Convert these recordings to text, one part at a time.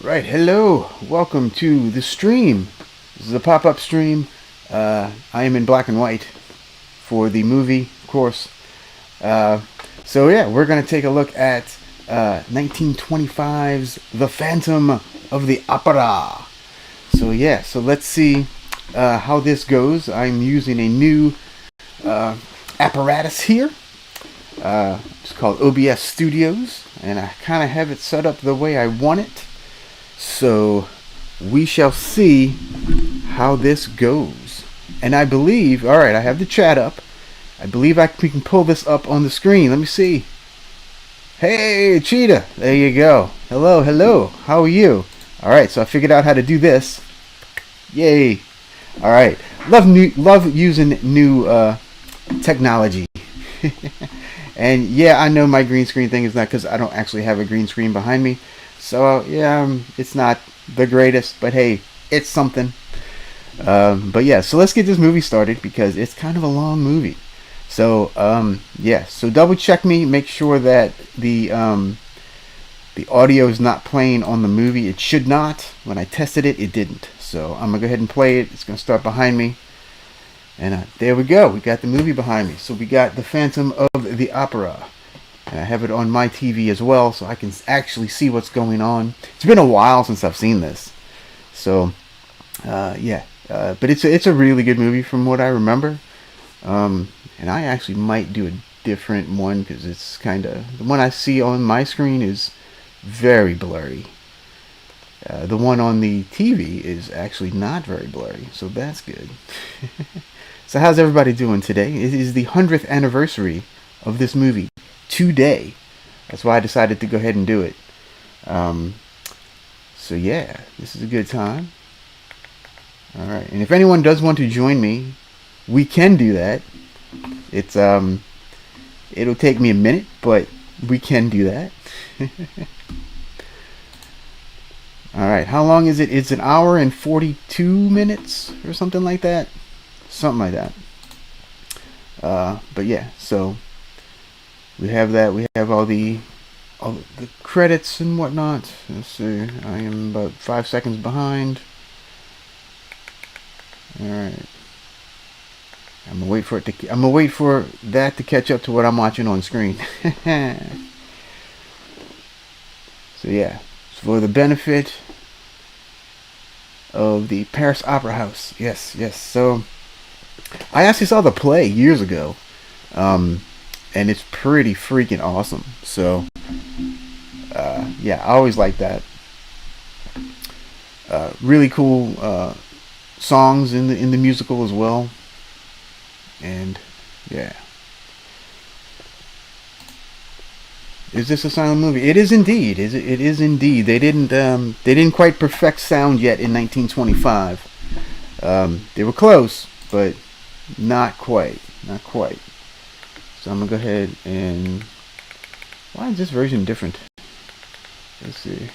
Right, hello, welcome to the stream. This is a pop-up stream. I am in black and white for the movie, of course. Uh, so yeah, we're gonna take a look at 1925's The Phantom of the Opera. So yeah, so let's see how this goes. I'm using a new apparatus here. It's called OBS Studios, and I kind of have it set up the way I want it. So we shall see how this goes. And I believe, alright, I have the chat up. I believe we can pull this up on the screen. Let me see. Hey, Cheetah. There you go. Hello, hello. How are you? Alright, so I figured out how to do this. Yay. Alright. Love using new technology. And yeah, I know my green screen thing is not because I don't actually have a green screen behind me. So yeah, it's not the greatest, but hey, it's something. But yeah, so let's get this movie started because it's kind of a long movie. So yeah, so double check me, make sure that the audio is not playing on the movie. It should not. When I tested it, it didn't. So I'm gonna go ahead and play it. It's gonna start behind me, and there we go. We got the movie behind me. So we got The Phantom of the Opera. And I have it on my TV as well, so I can actually see what's going on. It's been a while since I've seen this, so yeah. But it's a really good movie from what I remember. And I actually might do a different one because it's kind of the one I see on my screen is very blurry. The one on the TV is actually not very blurry, so that's good. So how's everybody doing today? It is the 100th anniversary of this movie. Today. That's why I decided to go ahead and do it. So yeah, this is a good time. Alright, and if anyone does want to join me, we can do that. It's it'll take me a minute, but we can do that. Alright, how long is it? It's an hour and 42 minutes or something like that. Something like that. But yeah, so we have that. We have all the credits and whatnot. Let's see. I am about 5 seconds behind. All right. I'm gonna wait for it to. I'm gonna wait for that to catch up to what I'm watching on screen. So yeah, it's for the benefit of the Paris Opera House. Yes, yes. So I actually saw the play years ago. And it's pretty freaking awesome. So, yeah, I always like that. Really cool songs in the musical as well. And yeah, is this a silent movie? It is indeed. It is indeed. They didn't quite perfect sound yet in 1925. They were close, but not quite. Not quite. So I'm gonna go ahead and why is this version different? Let's see.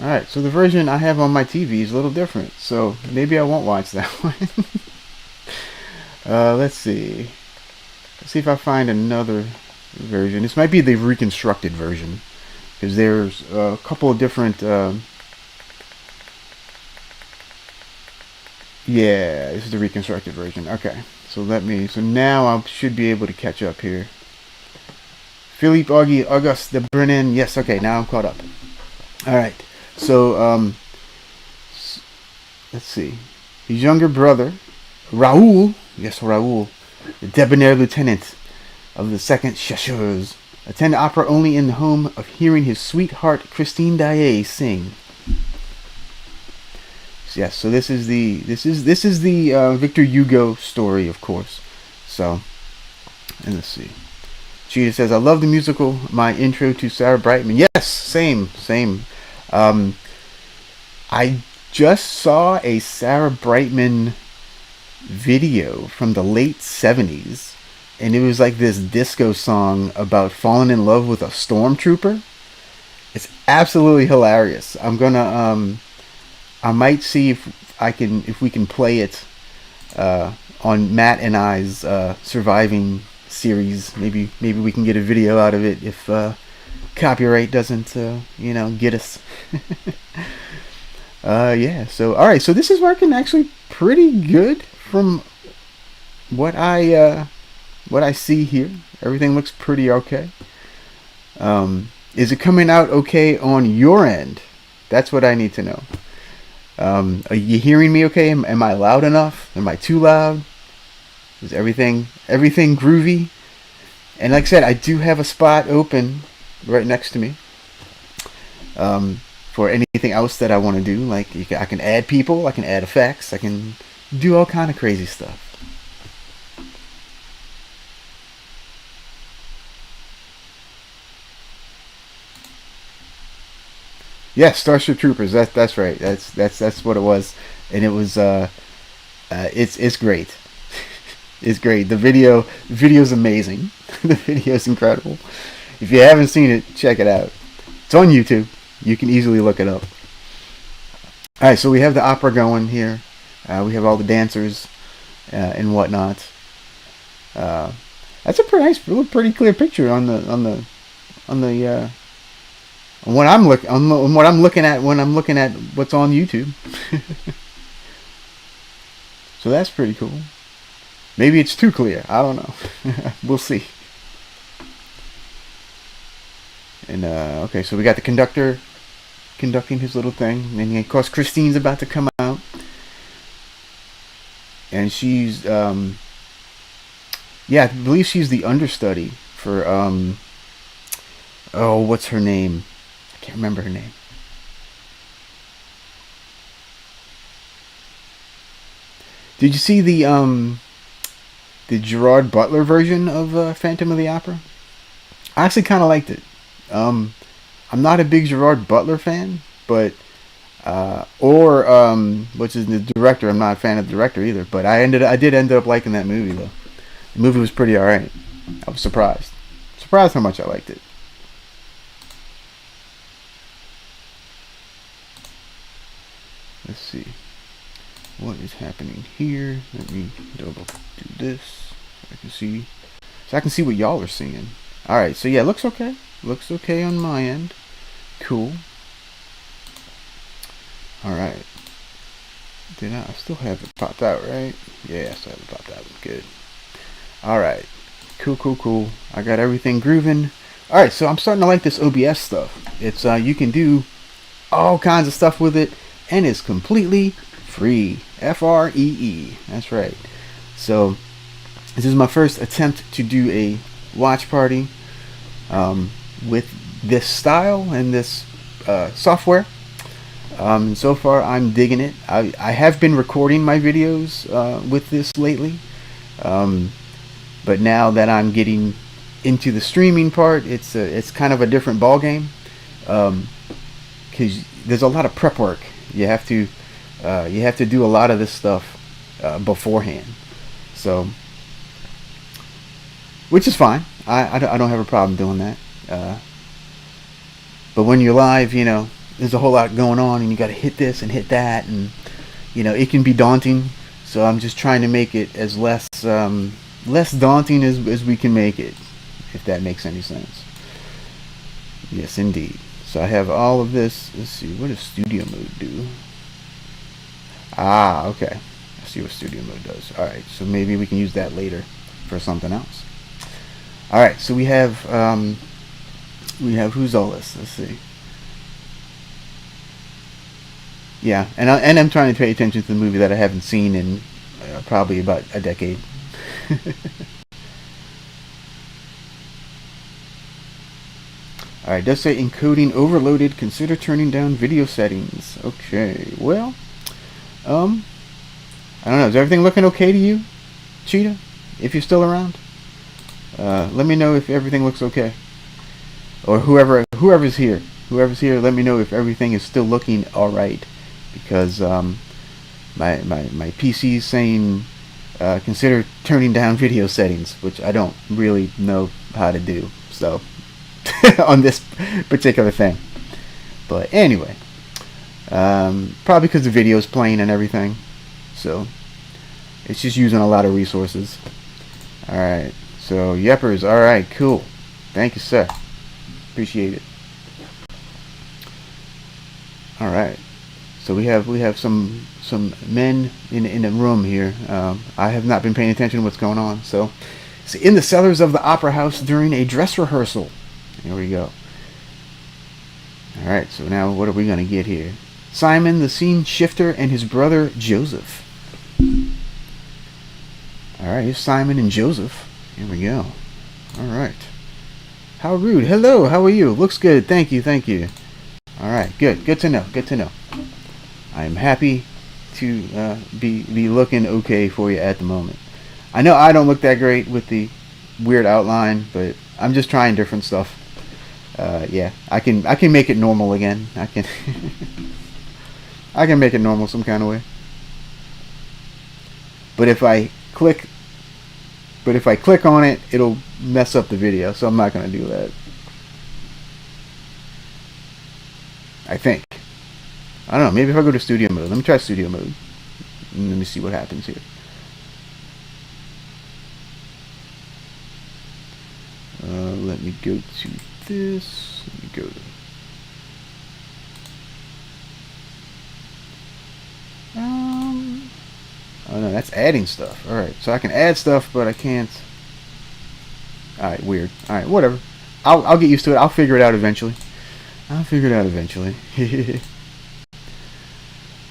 Alright, so the version I have on my TV is a little different. So maybe I won't watch that one. Let's see. Let's see if I find another version. This might be the reconstructed version. Because there's a couple of different yeah, this is the reconstructed version. Okay. So now I should be able to catch up here. Philippe Auguste de Brennan. Yes, okay, now I'm caught up. Alright. So, let's see. His younger brother, Raoul, yes, Raoul, the debonair lieutenant of the 2nd Chasseurs, attend opera only in the home of hearing his sweetheart Christine Daae sing. Yes, so this is the Victor Hugo story, of course. So, and let's see. Cheetah says, "I love the musical. My intro to Sarah Brightman." Yes, same. I just saw a Sarah Brightman video from the late 70s, and it was like this disco song about falling in love with a stormtrooper. It's absolutely hilarious. I might see if we can play it on Matt and I's surviving series. Maybe we can get a video out of it if copyright doesn't get us. Yeah, so all right, so this is working actually pretty good from what I see here. Everything looks pretty okay. Is it coming out okay on your end? That's what I need to know. Are you hearing me okay? Am I loud enough? Am I too loud? Is everything groovy? And like I said, I do have a spot open right next to me for anything else that I want to do. Like I can add people, I can add effects, I can do all kind of crazy stuff. Yes, Starship Troopers. That's right. That's what it was, and it was it's great. It's great. The video's amazing. The video's incredible. If you haven't seen it, check it out. It's on YouTube. You can easily look it up. All right, so we have the opera going here. We have all the dancers and whatnot. Uh, that's a pretty nice, pretty clear picture on what I'm looking at when I'm looking at what's on YouTube. So that's pretty cool. Maybe it's too clear. I don't know. We'll see. And okay, so we got the conductor conducting his little thing, and of course Christine's about to come out, and she's yeah, I believe she's the understudy for oh, what's her name? I can't remember her name. Did you see the Gerard Butler version of Phantom of the Opera? I actually kind of liked it. I'm not a big Gerard Butler fan, but or which is the director. I'm not a fan of the director either. But I did end up liking that movie though. The movie was pretty alright. I was surprised how much I liked it. Let's see what is happening here. Let me double do this so I can see what y'all are seeing. All right, so yeah, looks okay. Looks okay on my end. Cool. All right. I still have it popped out, right? Yeah, I still have it popped out. Good. All right. Cool. I got everything grooving. All right, so I'm starting to like this OBS stuff. It's you can do all kinds of stuff with it, and it's completely free. Free. That's right. So this is my first attempt to do a watch party with this style and this software. So far I'm digging it. I have been recording my videos with this lately, but now that I'm getting into the streaming part, it's kind of a different ball game, because there's a lot of prep work. You have to do a lot of this stuff beforehand, so which is fine. I don't have a problem doing that. But when you're live, there's a whole lot going on, and you got to hit this and hit that, and it can be daunting. So I'm just trying to make it as less daunting as we can make it, if that makes any sense. Yes, indeed. So I have all of this. Let's see, what does studio mode do? Ah, okay. I see what studio mode does. All right, so maybe we can use that later for something else. All right, so we have who's all this? Let's see. Yeah, and I'm trying to pay attention to the movie that I haven't seen in probably about a decade. All right, does say encoding overloaded. Consider turning down video settings. Okay, well, I don't know. Is everything looking okay to you, Cheetah? If you're still around, let me know if everything looks okay. Or whoever's here, let me know if everything is still looking all right. Because my PC is saying consider turning down video settings, which I don't really know how to do. So on this particular thing, but anyway, probably because the video is playing and everything, so it's just using a lot of resources. All right, so Yeppers, all right, cool, thank you, sir. Appreciate it. All right. So we have some men in the room here. I have not been paying attention to what's going on. So, it's in the cellars of the opera house during a dress rehearsal. Here we go. All right. So now what are we gonna get here? Simon, the scene shifter, and his brother Joseph. All right. Here's Simon and Joseph. Here we go. All right. How rude. Hello. How are you? Looks good. Thank you. Thank you. All right. Good. Good to know. Good to know. I'm happy to be looking okay for you at the moment. I know I don't look that great with the weird outline, but I'm just trying different stuff. Yeah, I can make it normal again. I can I can make it normal some kind of way. But if I click on it, it'll mess up the video, so I'm not gonna do that. I think. I don't know, maybe if I go to studio mode. Let me try studio mode. And let me see what happens here. Let me go to this. Let me go to... Oh no, that's adding stuff. Alright, so I can add stuff, but I can't... Alright, weird. Alright, whatever. I'll get used to it. I'll figure it out eventually.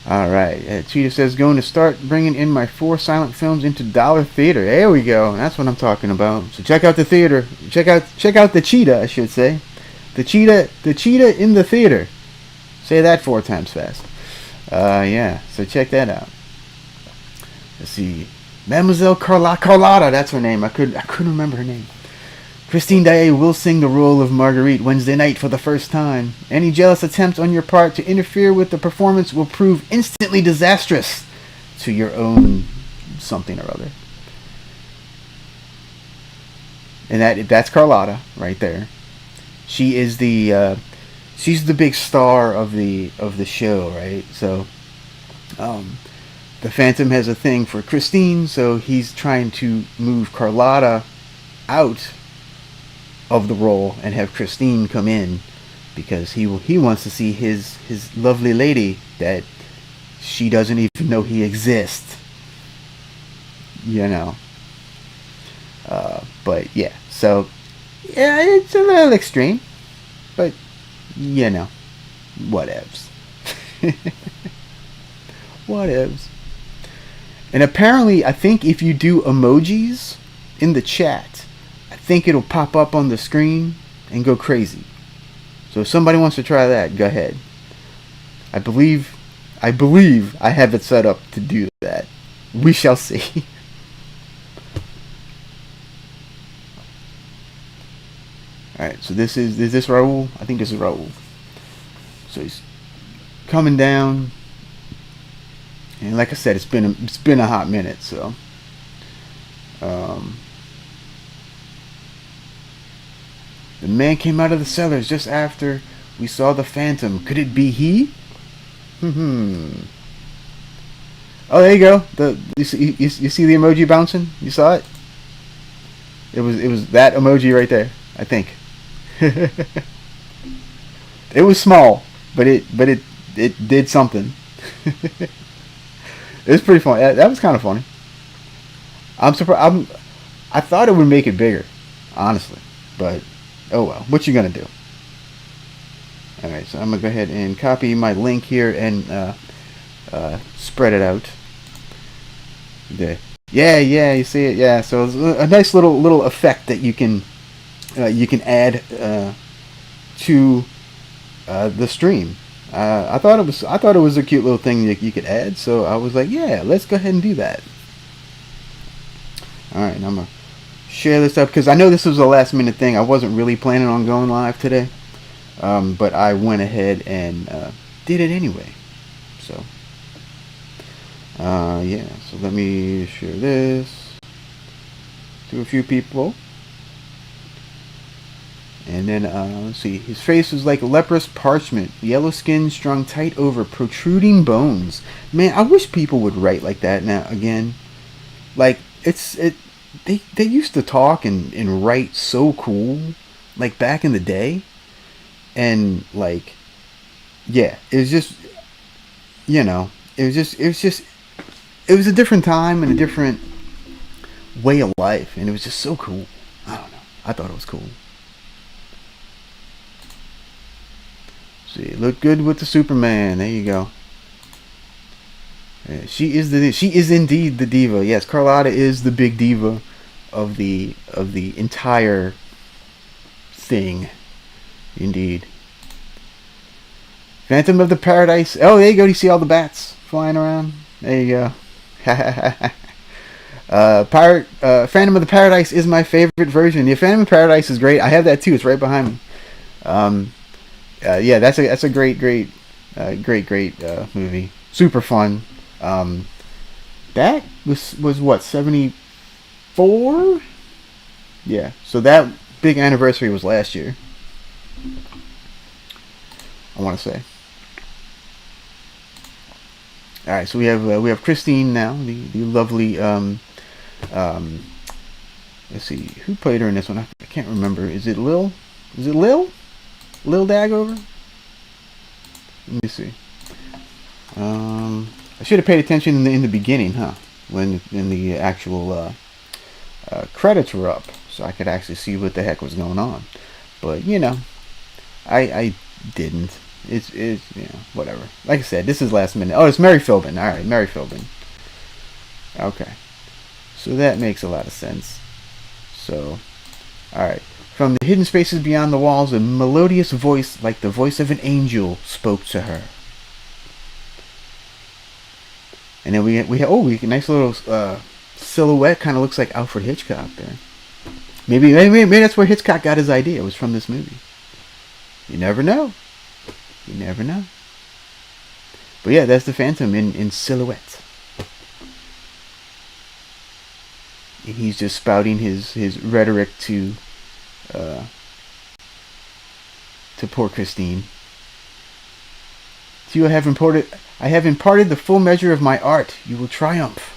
Alright, Cheetah says, going to start bringing in my 4 silent films into dollar theater. There we go. That's what I'm talking about. So check out the theater. Check out the cheetah, I should say. The cheetah in the theater. Say that 4 times fast. Yeah, so check that out. Let's see. Mademoiselle Carlotta, that's her name. I couldn't remember her name. Christine Daae will sing the role of Marguerite Wednesday night for the first time. Any jealous attempt on your part to interfere with the performance will prove instantly disastrous to your own something or other. And that's Carlotta right there. She is she's the big star of the show, right? So the Phantom has a thing for Christine, so he's trying to move Carlotta out of the role and have Christine come in because he wants to see his lovely lady that she doesn't even know he exists. You know. But yeah, so yeah, it's a little extreme, but you know, whatevs. Whatevs. And apparently, I think if you do emojis in the chat, I think it'll pop up on the screen and go crazy. So if somebody wants to try that, go ahead. I believe I have it set up to do that. We shall see. Alright, so is this Raul? I think this is Raul. So he's coming down. And like I said, it's been a hot minute, so the man came out of the cellars just after we saw the Phantom. Could it be he? Oh, there you go. You see the emoji bouncing? You saw it? It was that emoji right there, I think. It was small, but it did something. It was pretty funny. That was kind of funny. I'm surprised. I thought it would make it bigger, honestly, but oh well. What you gonna do? All right, so I'm gonna go ahead and copy my link here and spread it out. There. Yeah, you see it. Yeah, so it's a nice little effect that you can add to the stream. I thought it was a cute little thing that you could add, so I was like, yeah, let's go ahead and do that. All right, I'm gonna share this up because I know this was a last minute thing. I wasn't really planning on going live today, but I went ahead and did it anyway. So yeah, so let me share this to a few people. And then, let's see. His face was like leprous parchment, yellow skin strung tight over protruding bones. Man, I wish people would write like that now again. Like, they used to talk and write so cool, like back in the day. And like, yeah, it was just, you know, it was a different time and a different way of life, and it was just so cool. I don't know. I thought it was cool. See, it looked good with the Superman. There you go. Yeah, she is indeed the diva. Yes, Carlotta is the big diva of the entire thing. Indeed. Phantom of the Paradise. Oh, there you go. You see all the bats flying around. There you go. Phantom of the Paradise is my favorite version. The Phantom of Paradise is great. I have that too. It's right behind me. Um, yeah, that's a great movie. Super fun. Um, that was what 74. Yeah. So that big anniversary was last year. I want to say. All right. So we have Christine now, the lovely. Um, let's see who played her in this one. I can't remember. Is it Lil? Is it Lil? Lil Dagover? Let me see. I should have paid attention in the beginning, huh? When the actual credits were up, so I could actually see what the heck was going on. But you know, I didn't. It's whatever. Like I said, this is last minute. Oh, it's Mary Philbin. All right, Mary Philbin. Okay, so that makes a lot of sense. So, all right. From the hidden spaces beyond the walls, a melodious voice, like the voice of an angel, spoke to her. And then we get a nice little silhouette, kind of looks like Alfred Hitchcock there. Maybe that's where Hitchcock got his idea. It was from this movie. You never know. You never know. But yeah, that's the Phantom in silhouette. And he's just spouting his rhetoric uh, to poor Christine. To you I have imparted the full measure of my art. You will triumph.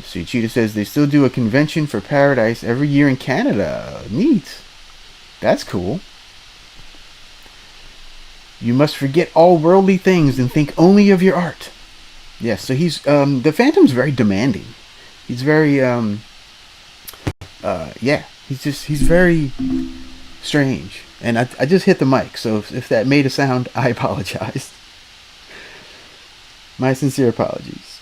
See, Cheetah says they still do a convention for Paradise every year in Canada. Neat. That's cool. You must forget all worldly things and think only of your art. Yes, so he's the Phantom's very demanding. He's very yeah, he's very strange. And I just hit the mic, so if that made a sound, I apologize. My sincere apologies.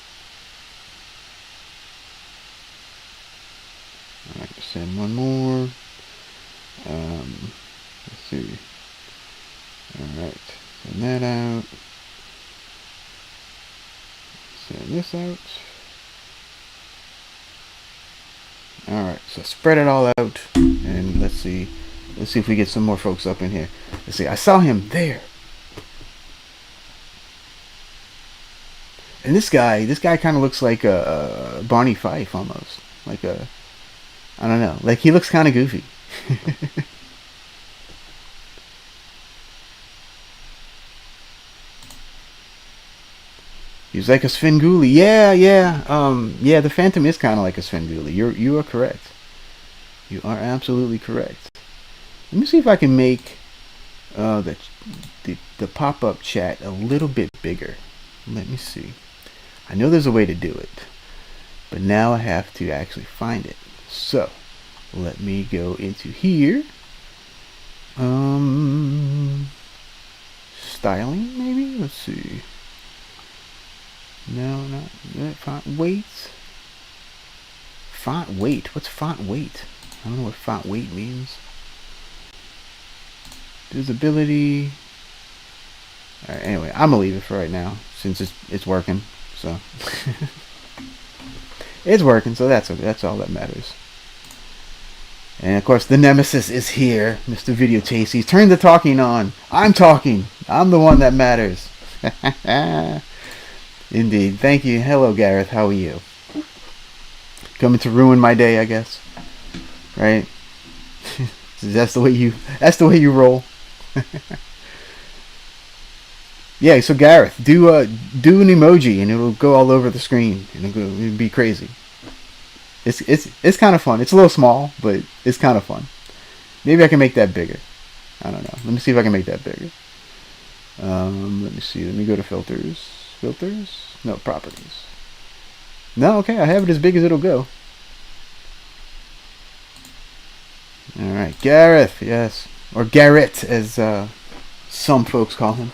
I can send one more. Let's see. Alright, send that out. Send this out. Alright, so spread it all out, and let's see if we get some more folks up in here. Let's see, I saw him there. And this guy kind of looks like a Barney Fife almost. Like I don't know, like he looks kind of goofy. He's like a Svengoolie. Yeah. Yeah, the Phantom is kind of like a Svengoolie. You are correct. You are absolutely correct. Let me see if I can make the pop-up chat a little bit bigger. Let me see. I know there's a way to do it, but now I have to actually find it. So let me go into here. Styling maybe. Let's see. No, not that. Font weight. Font weight. What's font weight? I don't know what font weight means. Visibility. Alright, anyway, I'm gonna leave it for right now since it's working. So it's working, so that's all that matters. And of course the nemesis is here, Mr. Video Taste. He's turned the talking on. I'm talking. I'm the one that matters. Indeed. Thank you. Hello, Gareth. How are you? Coming to ruin my day, I guess. Right? That's the way you roll. Yeah, so Gareth, do an emoji and it'll go all over the screen and it'll be crazy. It's kind of fun. It's a little small, but it's kind of fun. Maybe I can make that bigger. I don't know. Let me see if I can make that bigger. Let me see. Let me go to filters. Filters? No, properties. No, okay. I have it as big as it'll go. All right, Gareth. Yes, or Garrett, as some folks call him.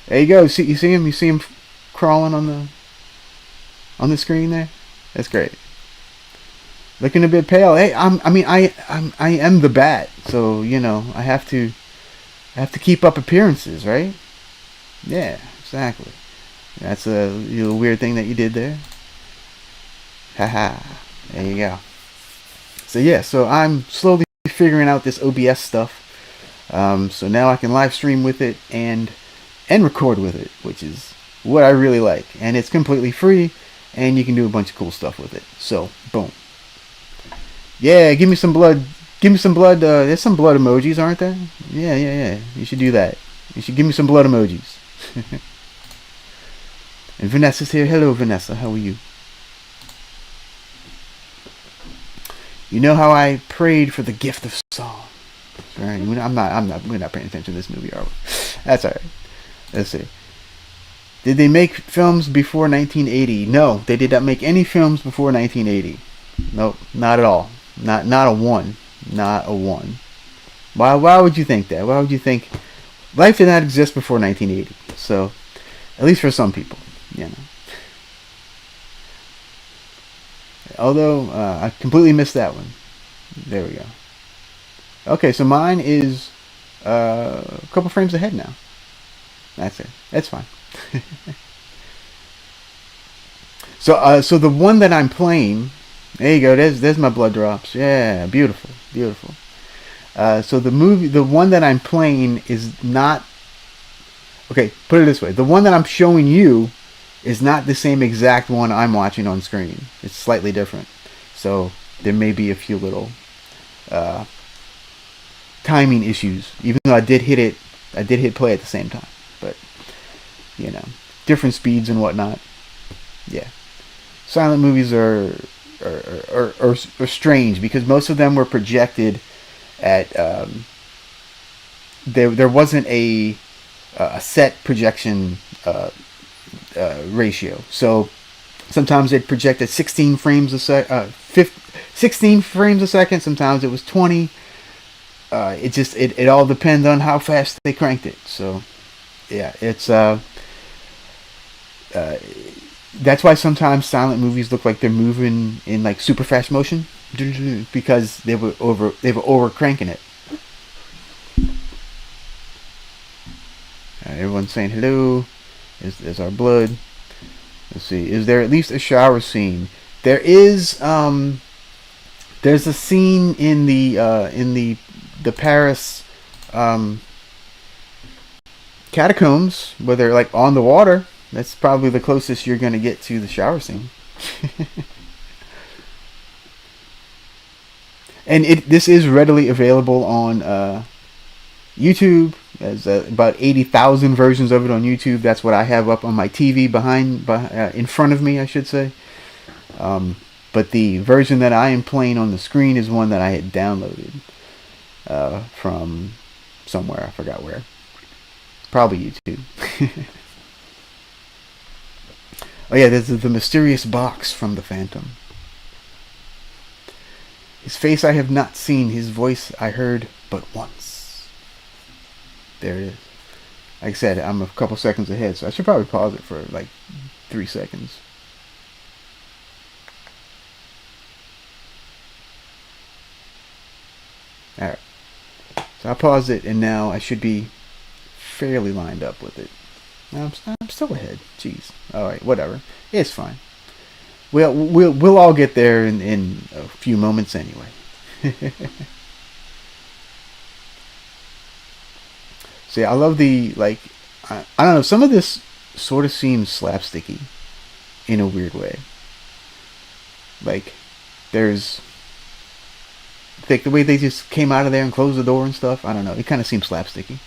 There you go. You see him? You see him crawling on the screen there? That's great. Looking a bit pale. Hey, I am the bat, so you know I have to keep up appearances, right? Yeah, exactly. That's a weird thing that you did there. Haha. There you go. So yeah, so I'm slowly figuring out this OBS stuff. So now I can live stream with it and record with it, which is what I really like. And it's completely free, and you can do a bunch of cool stuff with it. So boom. Yeah, give me some blood. Give me some blood. There's some blood emojis, aren't there? Yeah. You should do that. You should give me some blood emojis. And Vanessa's here. Hello, Vanessa. How are you? You know how I prayed for the gift of song. Right? We're not paying attention to this movie, are we? That's alright. Let's see. Did they make films before 1980? No, they did not make any films before 1980. Nope, not at all. Not a one. Not a one. Why would you think that? Why would you think life did not exist before 1980? So, at least for some people, you know. Although I completely missed that one. There we go. Okay, so mine is a couple frames ahead now. That's it. That's fine. So the one that I'm playing, there you go. There's my blood drops. Yeah, beautiful, beautiful. So the one that I'm playing is not. Okay, put it this way: the one that I'm showing you is not the same exact one I'm watching on screen. It's slightly different. So there may be a few little timing issues, even though I did hit play at the same time. But you know, different speeds and whatnot. Yeah, silent movies are strange because most of them were projected at there wasn't a set projection ratio. So sometimes it projected 16 frames a 16 frames a second. Sometimes it was 20. It all depends on how fast they cranked it. So yeah, it's that's why sometimes silent movies look like they're moving in like super fast motion because they were over cranking it. Everyone's saying hello. Is our blood? Let's see. Is there at least a shower scene? There is. There's a scene in the Paris catacombs where they're like on the water. That's probably the closest you're gonna get to the shower scene. And this is readily available on YouTube. There's about 80,000 versions of it on YouTube. That's what I have up on my TV in front of me, I should say. But the version that I am playing on the screen is one that I had downloaded from somewhere. I forgot where. Probably YouTube. Oh yeah, there's the mysterious box from the Phantom. His face I have not seen. His voice I heard but once. There it is. Like I said, I'm a couple seconds ahead, so I should probably pause it for like 3 seconds. Alright. So I paused it, and now I should be fairly lined up with it. I'm still ahead. Jeez. Alright, whatever. It's fine. We'll all get there in a few moments anyway. See, I love the, like, I don't know, some of this sort of seems slapsticky in a weird way. Like, there's, like, the way they just came out of there and closed the door and stuff, I don't know, it kind of seems slapsticky.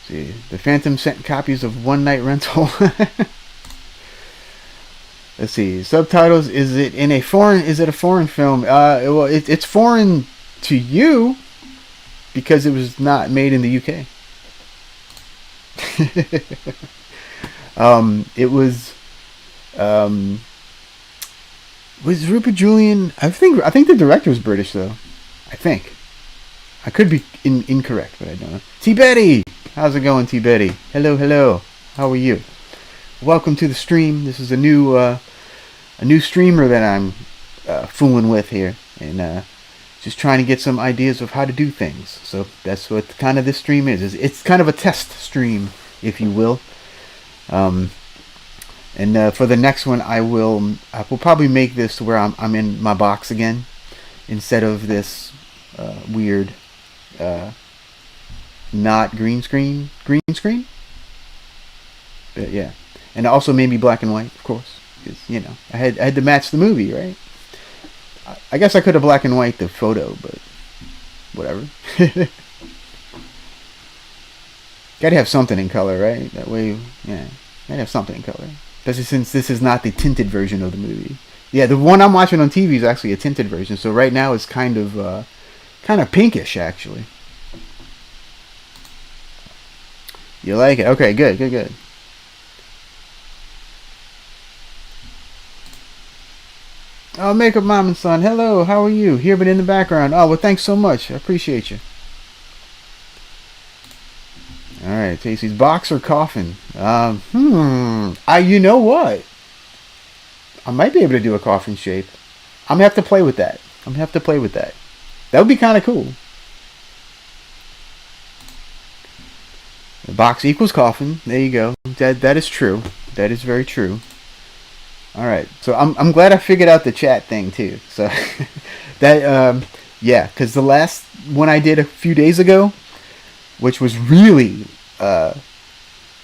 See, the Phantom sent copies of One Night Rental. Let's see. Subtitles. Is it in a foreign? Is it a foreign film? Well, it's foreign to you because it was not made in the UK. It was Rupert Julian. I think the director was British though. I think. I could be incorrect, but I don't know. T Betty, how's it going, T Betty? Hello, hello. How are you? Welcome to the stream. This is a new streamer that I'm fooling with here, and just trying to get some ideas of how to do things. So that's what kind of this stream is. It's kind of a test stream, if you will. And for the next one, I will probably make this to where I'm in my box again, instead of this weird not green screen. But yeah, and also maybe black and white, of course, because I had to match the movie, right? I guess I could have black and white the photo, but whatever. Gotta have something in color, right? That way, yeah, gotta have something in color. Especially since this is not the tinted version of the movie. Yeah, the one I'm watching on TV is actually a tinted version. So right now it's kind of pinkish, actually. You like it? Okay, good. Oh, Makeup Mom and Son. Hello, how are you? Here, but in the background. Oh, well, thanks so much. I appreciate you. All right, Tasty's box or coffin? You know what? I might be able to do a coffin shape. I'm gonna have to play with that. That would be kind of cool. The box equals coffin. There you go. That is true. That is very true. All right. So I'm glad I figured out the chat thing too. So that yeah, because the last one I did a few days ago, which was really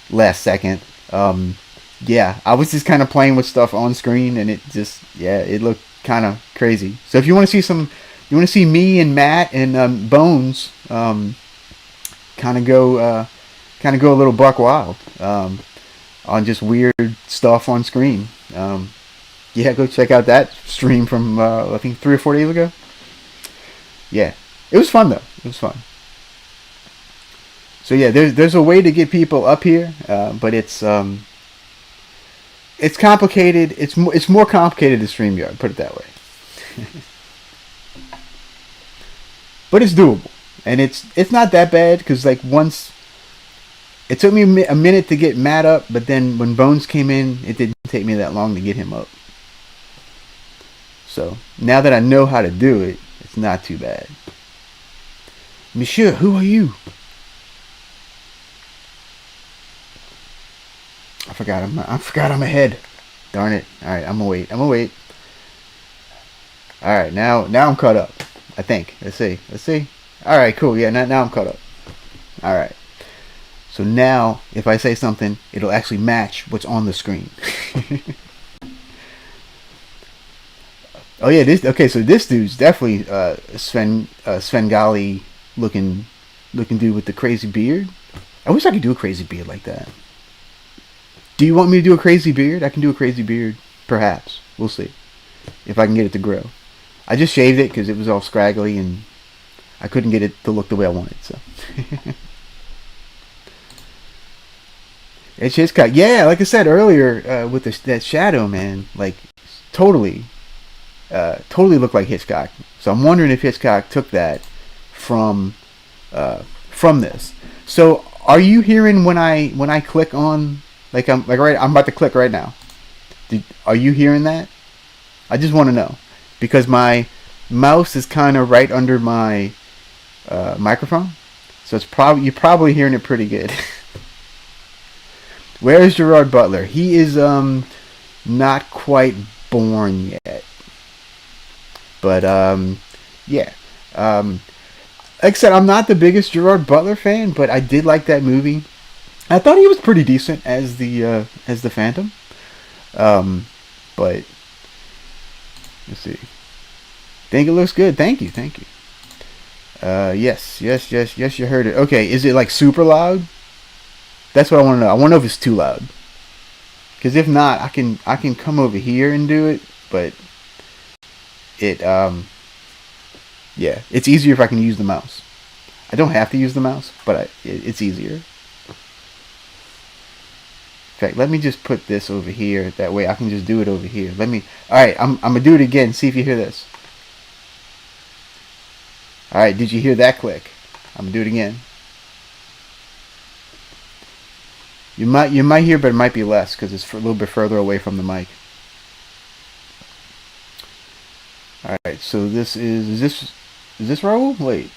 last second. Yeah, I was just kind of playing with stuff on screen, and it looked kind of crazy. So if you want to see me and Matt and Bones, kind of go a little buck wild on just weird stuff on screen. Yeah, go check out that stream from I think 3 or 4 days ago. Yeah, it was fun though. It was fun. So yeah, there's a way to get people up here, but it's complicated. It's more complicated than StreamYard, put it that way. But it's doable, and it's not that bad because once it took me a minute to get Matt up, but then when Bones came in, it didn't take me that long to get him up. So now that I know how to do it, it's not too bad. Monsieur, who are you? I forgot I'm ahead. Darn it. Alright, I'm gonna wait. Alright, now I'm caught up. I think. Let's see. Alright, cool. Yeah, now I'm caught up. Alright. So now, if I say something, it'll actually match what's on the screen. Oh yeah, so this dude's definitely Svengali looking dude with the crazy beard. I wish I could do a crazy beard like that. Do you want me to do a crazy beard? I can do a crazy beard, perhaps. We'll see if I can get it to grow. I just shaved it because it was all scraggly and I couldn't get it to look the way I wanted. So it's Hitchcock. Yeah, like I said earlier, with that shadow, man, totally looked like Hitchcock. So I'm wondering if Hitchcock took that from this. So are you hearing when I click on? I'm about to click right now. Are you hearing that? I just want to know because my mouse is kind of right under my microphone, so you're probably hearing it pretty good. Where is Gerard Butler? He is not quite born yet, but yeah. Like I said, I'm not the biggest Gerard Butler fan, but I did like that movie. I thought he was pretty decent as the Phantom, but let's see. Think it looks good. Thank you. Yes, you heard it. Okay, is it super loud? That's what I want to know. I want to know if it's too loud. Because if not, I can come over here and do it. But it yeah, it's easier if I can use the mouse. I don't have to use the mouse, but it's easier. In fact, let me just put this over here. That way I can just do it over here. Alright, I'm going to do it again. See if you hear this. Alright, did you hear that click? I'm going to do it again. You might hear, but it might be less because it's a little bit further away from the mic. Alright, so this is this Raul? Wait.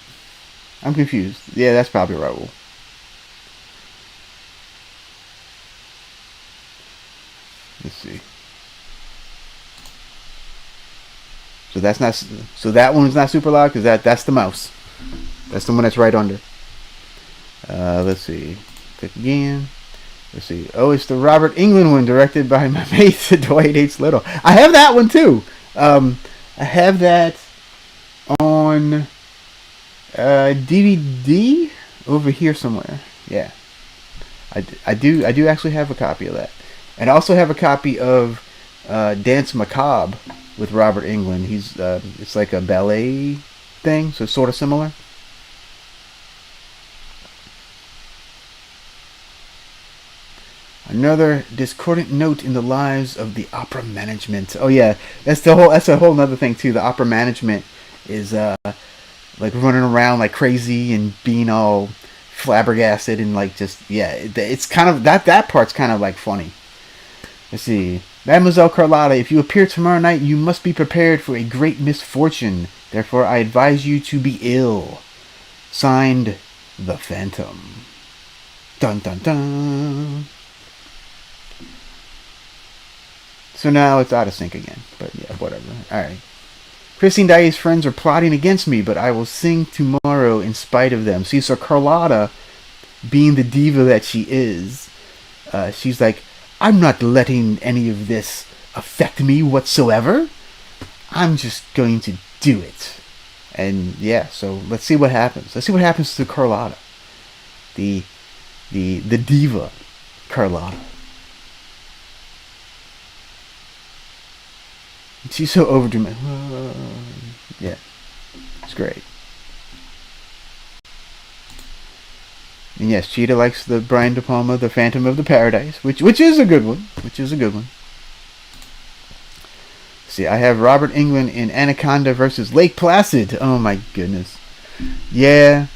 I'm confused. Yeah, that's probably Raul. Let's see. So that's not. So that one's not super loud because that's the mouse. That's the one that's right under. Let's see. Click again. Let's see. Oh, it's the Robert Englund one, directed by my mate Dwight H. Little. I have that one too. I have that on DVD over here somewhere. Yeah, I do actually have a copy of that. And I also have a copy of Dance Macabre with Robert Englund. It's like a ballet thing, so it's sort of similar. Another discordant note in the lives of the opera management. Oh yeah, that's a whole nother thing too. The opera management is like running around like crazy and being all flabbergasted and like just it's kind of that part's kind of like funny. Let's see. Mademoiselle Carlotta, if you appear tomorrow night, you must be prepared for a great misfortune. Therefore, I advise you to be ill. Signed, The Phantom. Dun dun dun. So now it's out of sync again. But yeah, whatever. Alright. Christine Daae's friends are plotting against me, but I will sing tomorrow in spite of them. See, so Carlotta, being the diva that she is, she's like, I'm not letting any of this affect me whatsoever. I'm just going to do it. And yeah, so let's see what happens. Let's see what happens to Carlotta. The diva Carlotta. She's so overdramatic. Yeah, it's great. And yes, Cheetah likes the Brian De Palma, The Phantom of the Paradise, which is a good one. See, I have Robert Englund in Anaconda versus Lake Placid. Oh my goodness. Yeah,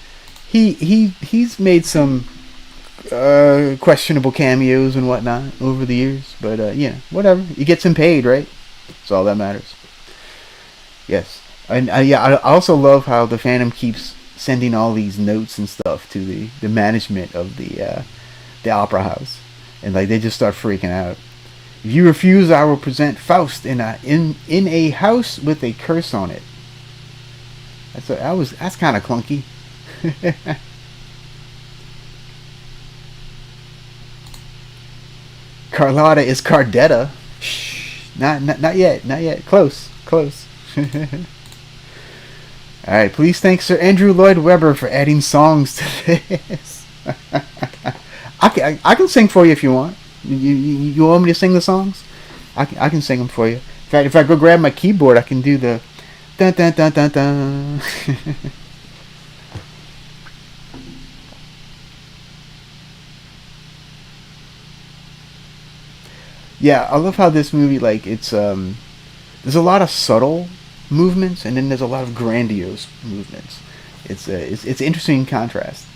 he's made some questionable cameos and whatnot over the years, but whatever. He gets him paid, right? That's all that matters. Yes, and I also love how the Phantom keeps sending all these notes and stuff to the management of the opera house, and like they just start freaking out. If you refuse, I will present Faust in a house with a curse on it. That's kind of clunky. Carlotta is Cardetta. Shh, not yet. Close. Alright, please thank Sir Andrew Lloyd Webber for adding songs to this. I can sing for you if you want. You want me to sing the songs? I can sing them for you. In fact, if I go grab my keyboard, I can do the dun dun dun dun dun. Yeah, I love how this movie, like, it's there's a lot of subtle movements, and then there's a lot of grandiose movements. It's interesting contrast.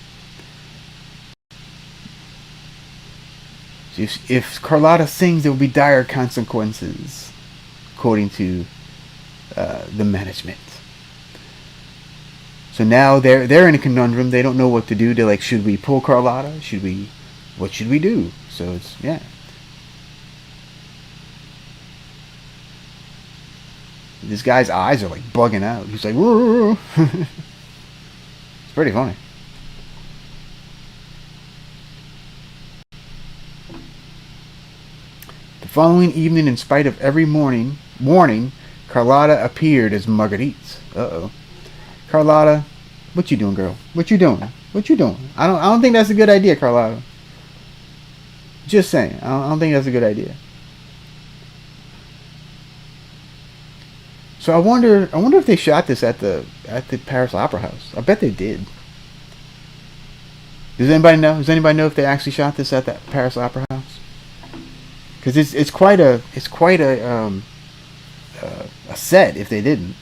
So if Carlotta sings, there will be dire consequences, according to the management. So now they're in a conundrum. They don't know what to do. They're like, should we pull Carlotta? What should we do? So it's This guy's eyes are like bugging out. He's like, woo. It's pretty funny. The following evening, in spite of every warning, Carlotta appeared as Marguerite. Uh-oh. Carlotta, what you doing, girl? What you doing? I don't think that's a good idea, Carlotta. Just saying. I don't think that's a good idea. So I wonder. I wonder if they shot this at the Paris Opera House. I bet they did. Does anybody know? Does anybody know if they actually shot this at that Paris Opera House? Because it's quite a set if they didn't.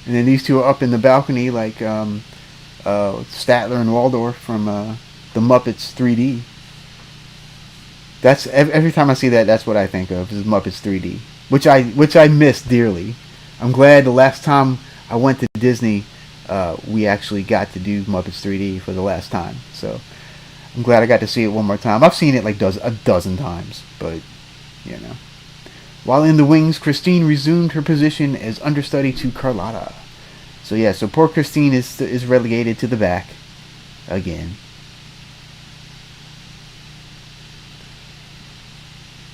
And then these two are up in the balcony like Statler and Waldorf from the Muppets 3D. That's every time I see that, that's what I think of is Muppets 3D, which I miss dearly. I'm glad the last time I went to Disney, we actually got to do Muppets 3D for the last time. So I'm glad I got to see it one more time. I've seen it like a dozen times, but you know. While in the wings, Christine resumed her position as understudy to Carlotta. So yeah, so poor Christine is relegated to the back again.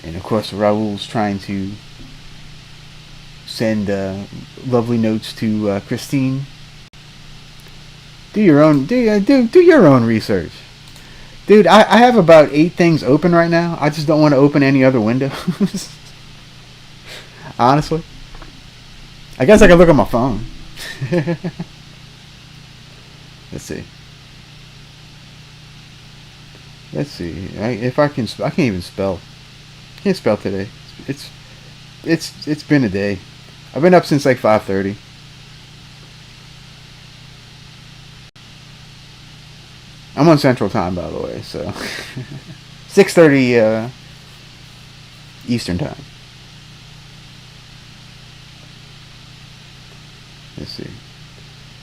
And of course, Raoul's trying to send lovely notes to Christine. Do your own research, dude. I have about 8 things open right now. I just don't want to open any other windows. Honestly, I guess I could look at my phone. Let's see. If I can. I can't even spell. Can't spell today. It's been a day. I've been up since like 5:30. I'm on Central Time, by the way, so 6:30 Eastern Time. Let's see.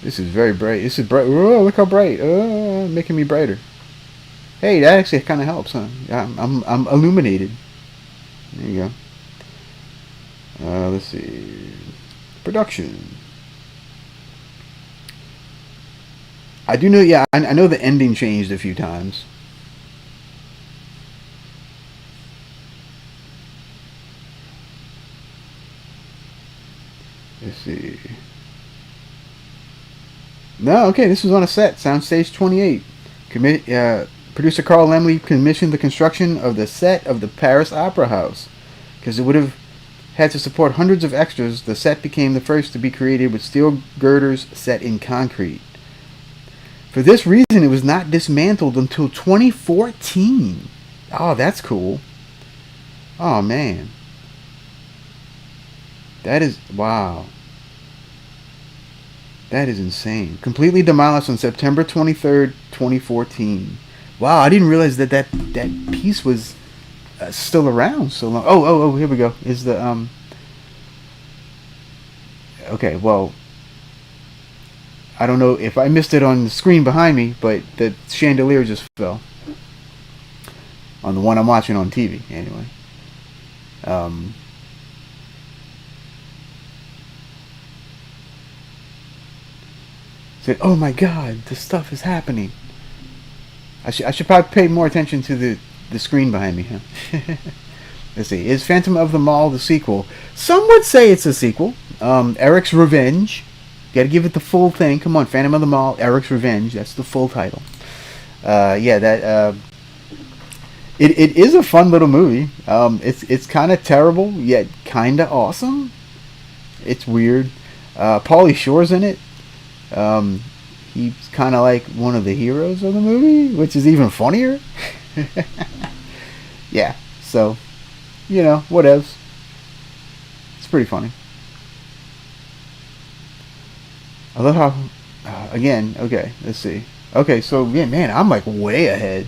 This is very bright. This is bright. Oh, look how bright. Oh, making me brighter. Hey, that actually kind of helps, huh? I'm illuminated. There you go. Let's see. Production. I do know. Yeah, I know the ending changed a few times. Let's see. No, okay, this was on a set. Soundstage 28. Producer Carl Laemmle commissioned the construction of the set of the Paris Opera House. Because it would have had to support hundreds of extras, the set became the first to be created with steel girders set in concrete. For this reason, it was not dismantled until 2014. Oh, that's cool. Oh, man. That is... Wow. That is insane. Completely demolished on September 23rd, 2014. Wow, I didn't realize that piece was still around so long. Oh, here we go. Is the okay, well, I don't know if I missed it on the screen behind me, but the chandelier just fell. On the one I'm watching on TV, anyway. Said, oh my God, this stuff is happening. I should probably pay more attention to the screen behind me. Huh? Let's see. Is Phantom of the Mall the sequel? Some would say it's a sequel. Eric's Revenge. Got to give it the full thing. Come on, Phantom of the Mall, Eric's Revenge. That's the full title. Yeah, that. It is a fun little movie. It's kind of terrible yet kind of awesome. It's weird. Pauly Shore's in it. He's kind of like one of the heroes of the movie, which is even funnier. Yeah, so, whatevs. It's pretty funny. I love how, again, okay, let's see. Okay, so, yeah, man, I'm like way ahead.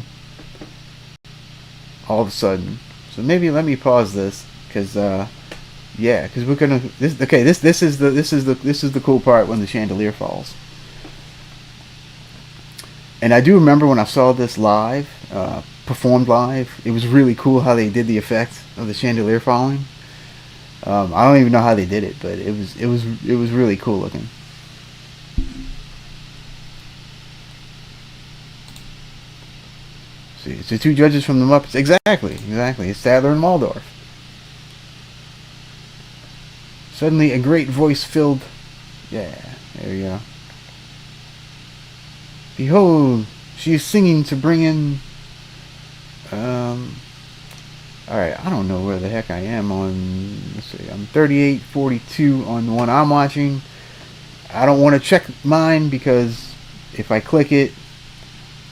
All of a sudden. So maybe let me pause this, because, yeah, because we're gonna, this is the cool part when the chandelier falls. And I do remember when I saw this live, performed live, it was really cool how they did the effect of the chandelier falling. I don't even know how they did it, but it was really cool looking. See, it's the two judges from the Muppets. Exactly. It's Statler and Waldorf. Suddenly, a great voice filled Yeah, there we go. Behold, she is singing to bring in. Um, all right, I don't know where the heck I am on. Let's see, I'm 38:42 on the one I'm watching. I don't want to check mine because if I click it,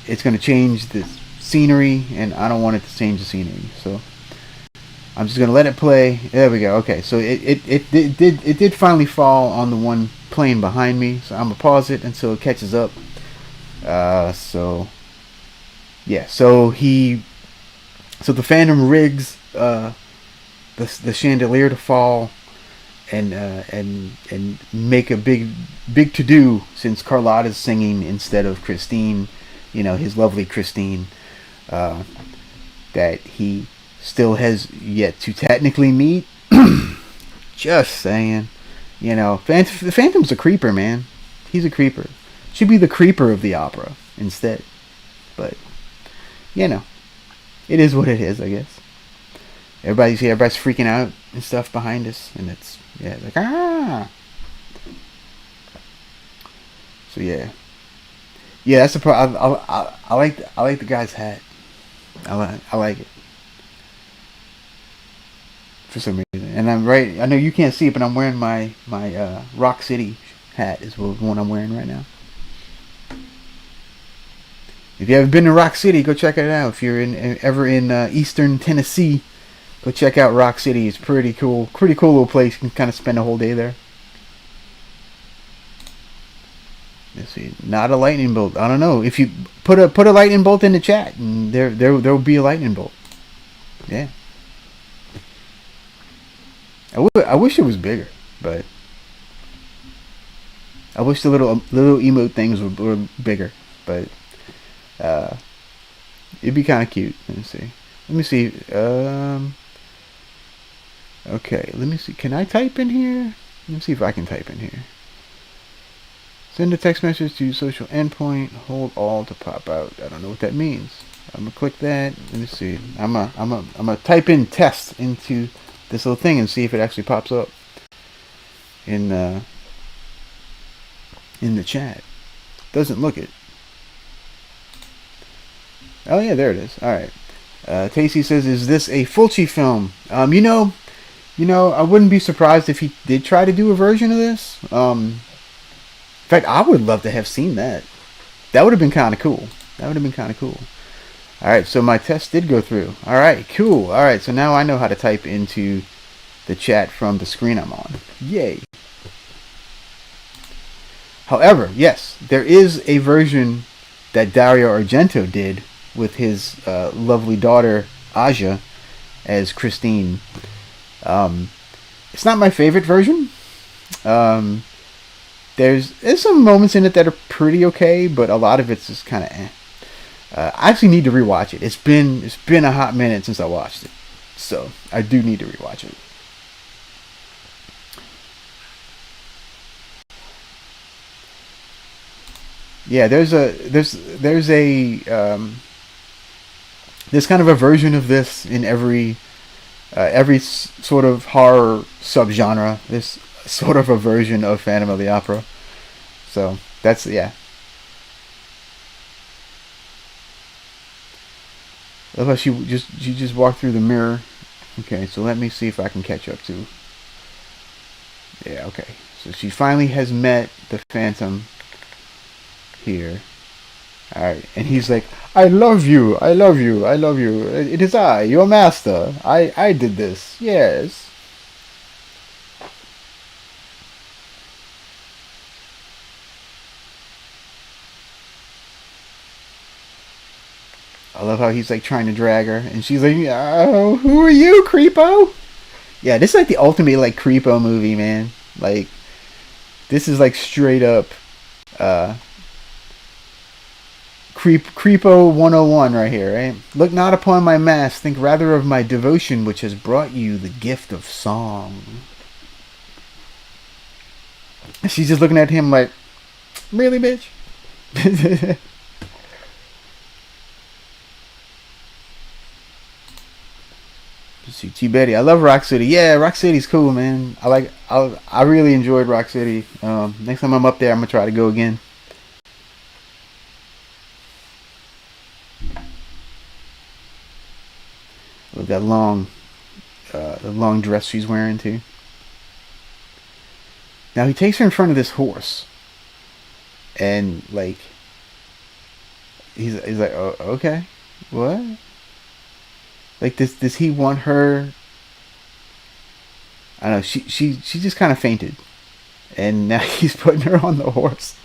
it's going to change the scenery, and I don't want it to change the scenery. So I'm just going to let it play. There we go. Okay, so it did finally fall on the one playing behind me. So I'm gonna pause it until it catches up. So yeah, so the Phantom rigs the chandelier to fall and make a big to do since Carlotta's singing instead of Christine, his lovely Christine, that he still has yet to technically meet. Just saying, the Phantom's a creeper, man. He's a creeper. Should be the creeper of the opera instead, but it is what it is, I guess. Everybody's freaking out and stuff behind us, and it's like ah. So yeah, that's the problem. I like the guy's hat. I like it for some reason, and I'm right. I know you can't see it, but I'm wearing my Rock City hat is the one I'm wearing right now. If you haven't been to Rock City, go check it out. If you're ever in Eastern Tennessee, go check out Rock City. It's pretty cool. Pretty cool little place. You can kind of spend a whole day there. Let's see. Not a lightning bolt. I don't know. If you put a lightning bolt in the chat, and there will be a lightning bolt. Yeah. I wish it was bigger, but I wish the little emote things were bigger, but it'd be kind of cute. Let me see. Okay, let me see. Can I type in here? Let me see if I can type in here. Send a text message to social endpoint. Hold all to pop out. I don't know what that means. I'm gonna click that. Let me see. I'm gonna type in test into this little thing and see if it actually pops up in the chat. Doesn't look it. Oh yeah, there it is. All right. Tasty says, "Is this a Fulci film?" I wouldn't be surprised if he did try to do a version of this. In fact, I would love to have seen that. That would have been kind of cool. All right, so my test did go through. All right, cool. All right, so now I know how to type into the chat from the screen I'm on. Yay. However, yes, there is a version that Dario Argento did with his lovely daughter Aja as Christine. It's not my favorite version. There's some moments in it that are pretty okay, but a lot of it's just kind of eh. I actually need to rewatch it. It's been a hot minute since I watched it, so I do need to rewatch it. Yeah, there's kind of a version of this in every sort of horror subgenre. There's sort of a version of Phantom of the Opera. So that's yeah. I love how she just walked through the mirror. Okay, so let me see if I can catch up to. Yeah, okay. So she finally has met the Phantom here. Alright, and he's like, I love you, I love you, I love you. It is I, your master. I did this. Yes. I love how he's like trying to drag her, and she's like, "Oh, who are you, creepo?" Yeah, this is like the ultimate like creepo movie, man. Like, this is like straight up, creepo 101 right here, right? Look not upon my mask, think rather of my devotion, which has brought you the gift of song. She's just looking at him like, really, bitch? See, T Betty, I love Rock City. Yeah, Rock City's cool, man. I really enjoyed Rock City. Next time I'm up there, I'm gonna try to go again. With that the long dress she's wearing too. Now he takes her in front of this horse, and like he's like, oh, okay, what? Like this does he want her? I don't know. She just kind of fainted, and now he's putting her on the horse.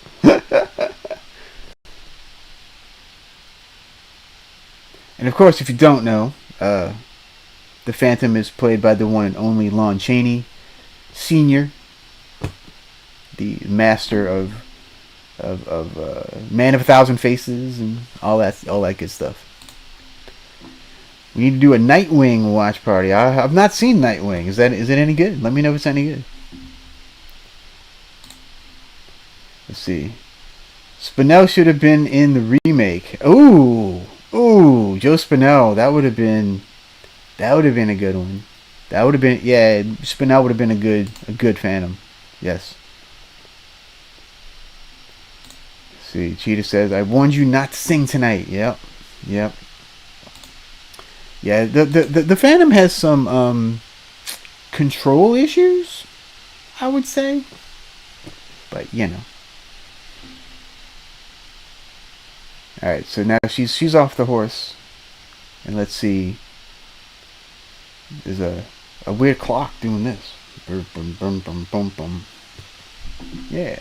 And of course, if you don't know, the Phantom is played by the one and only Lon Chaney, Senior, the master of Man of a Thousand Faces and all that good stuff. We need to do a Nightwing watch party. I've not seen Nightwing. Is it any good? Let me know if it's any good. Let's see. Spinell should have been in the remake. Ooh, Joe Spinell. That would have been a good one. That would have been, yeah. Spinell would have been a good Phantom. Yes. Let's see, Cheetah says, "I warned you not to sing tonight." Yep. Yeah, the Phantom has some control issues, I would say. But you know. All right, so now she's off the horse, and let's see. There's a weird clock doing this. Bum, bum, bum, bum, bum, bum. Yeah,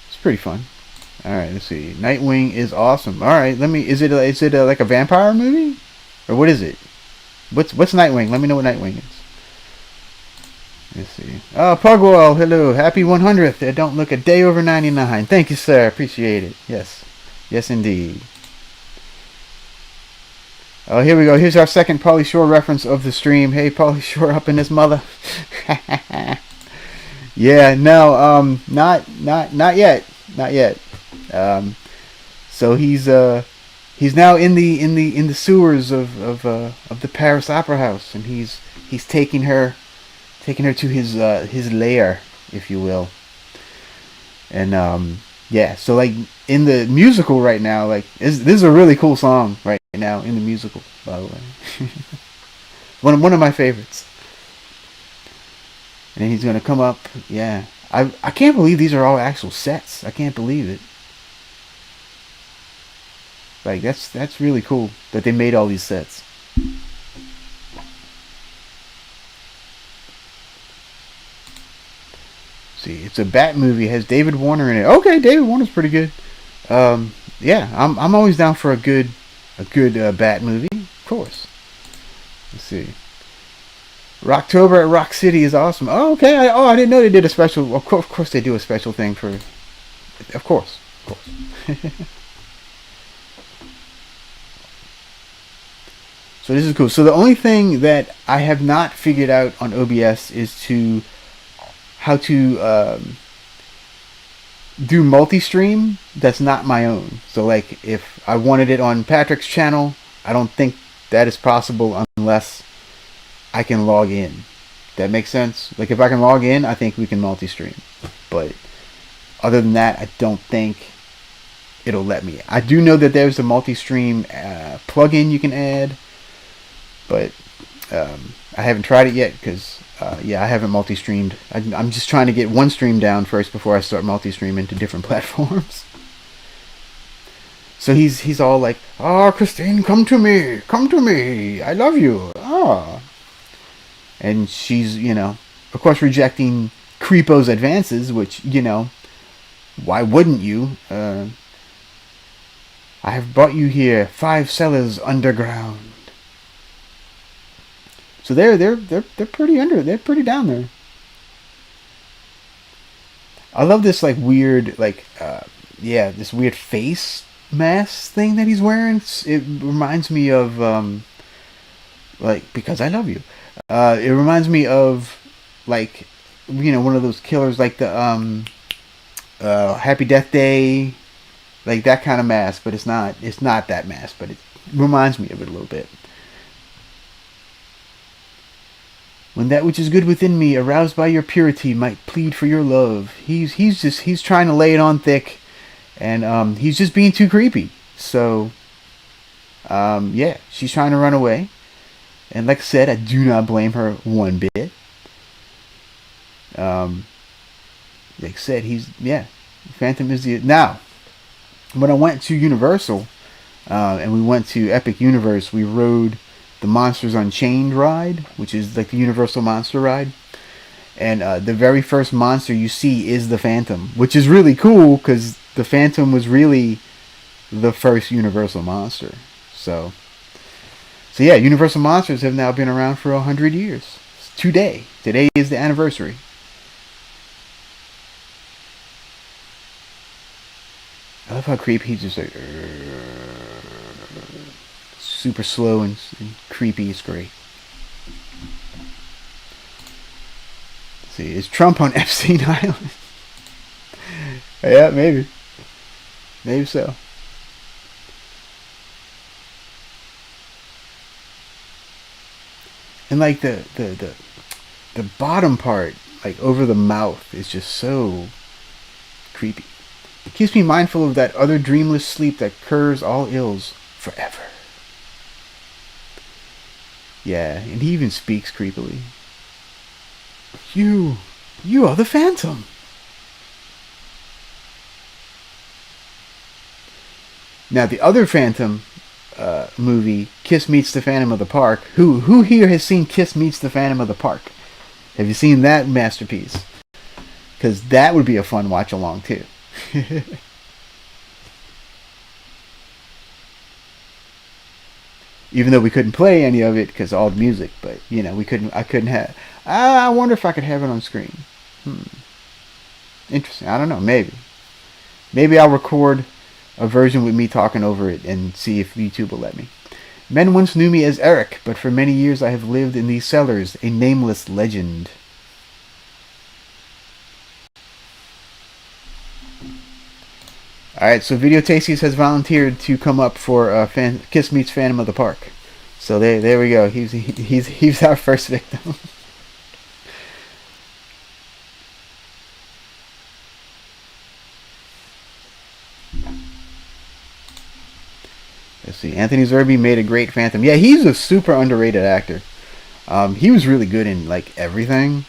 it's pretty fun. All right, let's see. Nightwing is awesome. All right, Is it like a vampire movie, or what is it? What's Nightwing? Let me know what Nightwing is. Let's see. Oh, Pugwall, hello. Happy 100th. I don't look a day over 99. Thank you, sir. Appreciate it. Yes, indeed. Oh, here we go. Here's our second Pauly Shore reference of the stream. Hey, Pauly Shore up in this mother. Yeah, no, not yet. So he's now in the sewers of the Paris Opera House, and he's taking her to his lair, if you will. And yeah, so like in the musical right now, like this is a really cool song right now in the musical, by the way. one of my favorites. And then he's gonna come up. Yeah, I can't believe these are all actual sets. I can't believe it. Like that's really cool that they made all these sets. See, it's a Bat movie. It has David Warner in it. Okay, David Warner's pretty good. Yeah, I'm always down for a good Bat movie, of course. Let's see. Rocktober at Rock City is awesome. Oh, okay. I didn't know they did a special. Of course they do a special thing for. Of course. So this is cool. So the only thing that I have not figured out on OBS is how to do multi-stream that's not my own. So like if I wanted it on Patrick's channel, I don't think that is possible unless I can log in. That makes sense? Like if I can log in, I think we can multi-stream. But other than that, I don't think it'll let me. I do know that there's a multi-stream plugin you can add, but I haven't tried it yet because yeah, I haven't multi-streamed. I'm just trying to get one stream down first before I start multi-streaming to different platforms. So he's all like, "Oh, Christine, come to me, I love you." Oh. And she's, of course rejecting Creepo's advances, which, why wouldn't you? I have brought you here 5 cellars underground. So they're pretty down there. I love this like weird this weird face mask thing that he's wearing. It reminds me of Because I Love You. It reminds me of like one of those killers like the Happy Death Day, like that kind of mask, but it's not that mask, but it reminds me of it a little bit. When that which is good within me, aroused by your purity, might plead for your love. He's trying to lay it on thick, and he's just being too creepy. So yeah, she's trying to run away, and like I said, I do not blame her one bit. Um, like I said, Phantom is the now. When I went to Universal, and we went to Epic Universe, we rode the Monsters Unchained ride, which is like the Universal Monster ride. And the very first monster you see is the Phantom, which is really cool because the Phantom was really the first Universal monster. So yeah, Universal Monsters have now been around for 100 years. Today is the anniversary. I love how creepy he's just like super slow and creepy. It's great. Let's see, is Trump on Epstein Island? Yeah, maybe so. And like the bottom part, like over the mouth, is just so creepy. It keeps me mindful of that other dreamless sleep that cures all ills forever. Yeah, and he even speaks creepily. You are the Phantom. Now the other Phantom movie, Kiss Meets the Phantom of the Park. Who here has seen Kiss Meets the Phantom of the Park? Have you seen that masterpiece? Because that would be a fun watch along too. Even though we couldn't play any of it because all the music, but you know we couldn't. I couldn't have. I wonder if I could have it on screen. Interesting. I don't know. Maybe I'll record a version with me talking over it and see if YouTube will let me. Men once knew me as Eric, but for many years I have lived in these cellars, a nameless legend. Alright, so Video Tasties has volunteered to come up for Kiss Meets Phantom of the Park. So there we go. He's our first victim. Let's see. Anthony Zerbe made a great Phantom. Yeah, he's a super underrated actor. He was really good in like everything.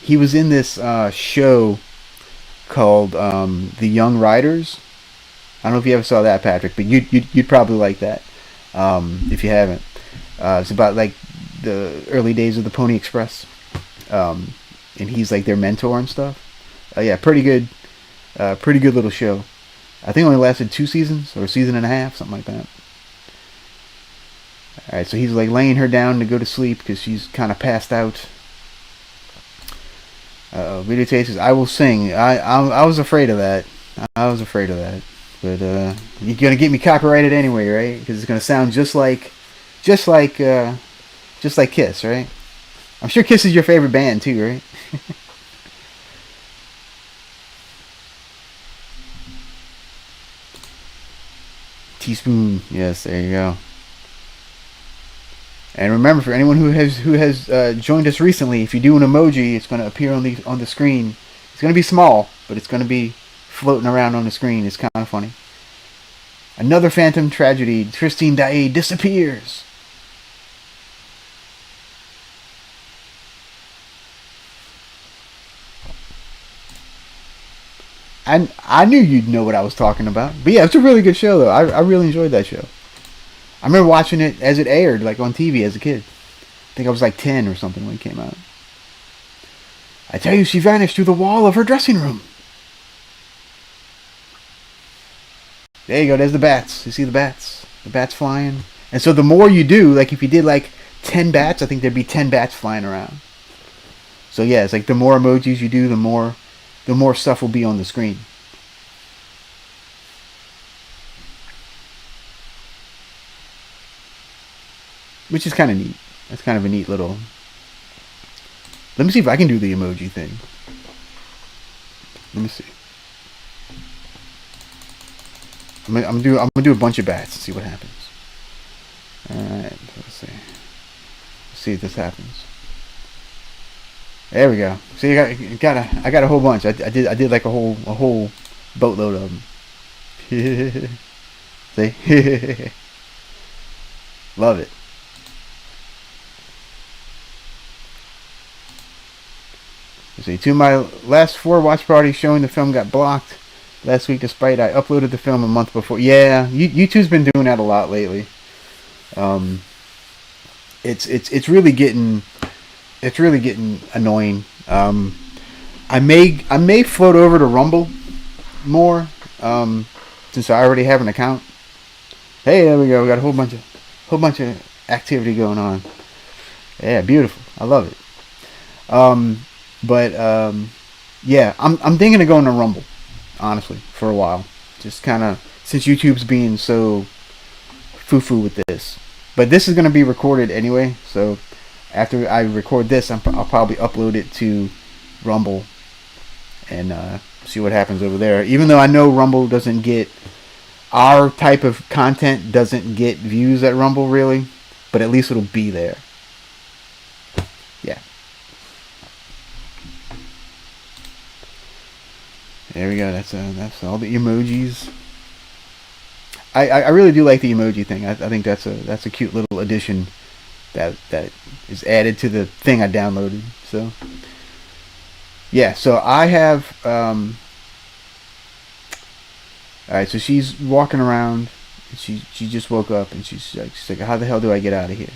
He was in this show called The Young Riders. I don't know if you ever saw that, Patrick, but you'd probably like that if you haven't. It's about like the early days of the Pony Express, and he's like their mentor and stuff. Yeah, pretty good little show. I think it only lasted 2 seasons or a season and a half, something like that. All right, so he's like laying her down to go to sleep because she's kind of passed out. Video Tastes, I will sing. I was afraid of that. But you're gonna get me copyrighted anyway, right? Because it's gonna sound just like Kiss, right? I'm sure Kiss is your favorite band too, right? Teaspoon, yes, there you go. And remember, for anyone who has joined us recently, if you do an emoji, it's going to appear on the screen. It's going to be small, but it's going to be floating around on the screen. It's kind of funny. Another Phantom tragedy. Christine Daae disappears. I knew you'd know what I was talking about. But yeah, it's a really good show, though. I really enjoyed that show. I remember watching it as it aired, like on TV as a kid. I think I was like 10 or something when it came out. I tell you, she vanished through the wall of her dressing room. There you go, there's the bats. You see the bats? The bats flying. And so the more you do, like if you did like 10 bats, I think there'd be 10 bats flying around. So yeah, it's like the more emojis you do, the more stuff will be on the screen. Which is kind of neat. That's kind of a neat little... Let me see if I can do the emoji thing. Let me see. I'm gonna do a bunch of bats and see what happens. Alright, let's see. Let's see if this happens. There we go. See, I got a whole bunch. I did like a whole boatload of them. See, love it. See, to my last 4 watch parties showing the film got blocked last week, despite I uploaded the film a month before. Yeah, YouTube's been doing that a lot lately. Um, it's really getting annoying. I may float over to Rumble more, since I already have an account. Hey, there we go. We got a whole bunch of activity going on. Yeah, beautiful. I love it. But yeah, I'm thinking of going to Rumble, honestly, for a while. Just kind of, since YouTube's being so foo-foo with this. But this is going to be recorded anyway, so after I record this, I'll probably upload it to Rumble and see what happens over there. Even though I know Rumble doesn't get, our type of content doesn't get views at Rumble really, but at least it'll be there. Yeah. There we go. That's all the emojis. I really do like the emoji thing. I think that's a cute little addition that is added to the thing I downloaded. So yeah, so I have all right, so she's walking around. And she just woke up and she's like, how the hell do I get out of here?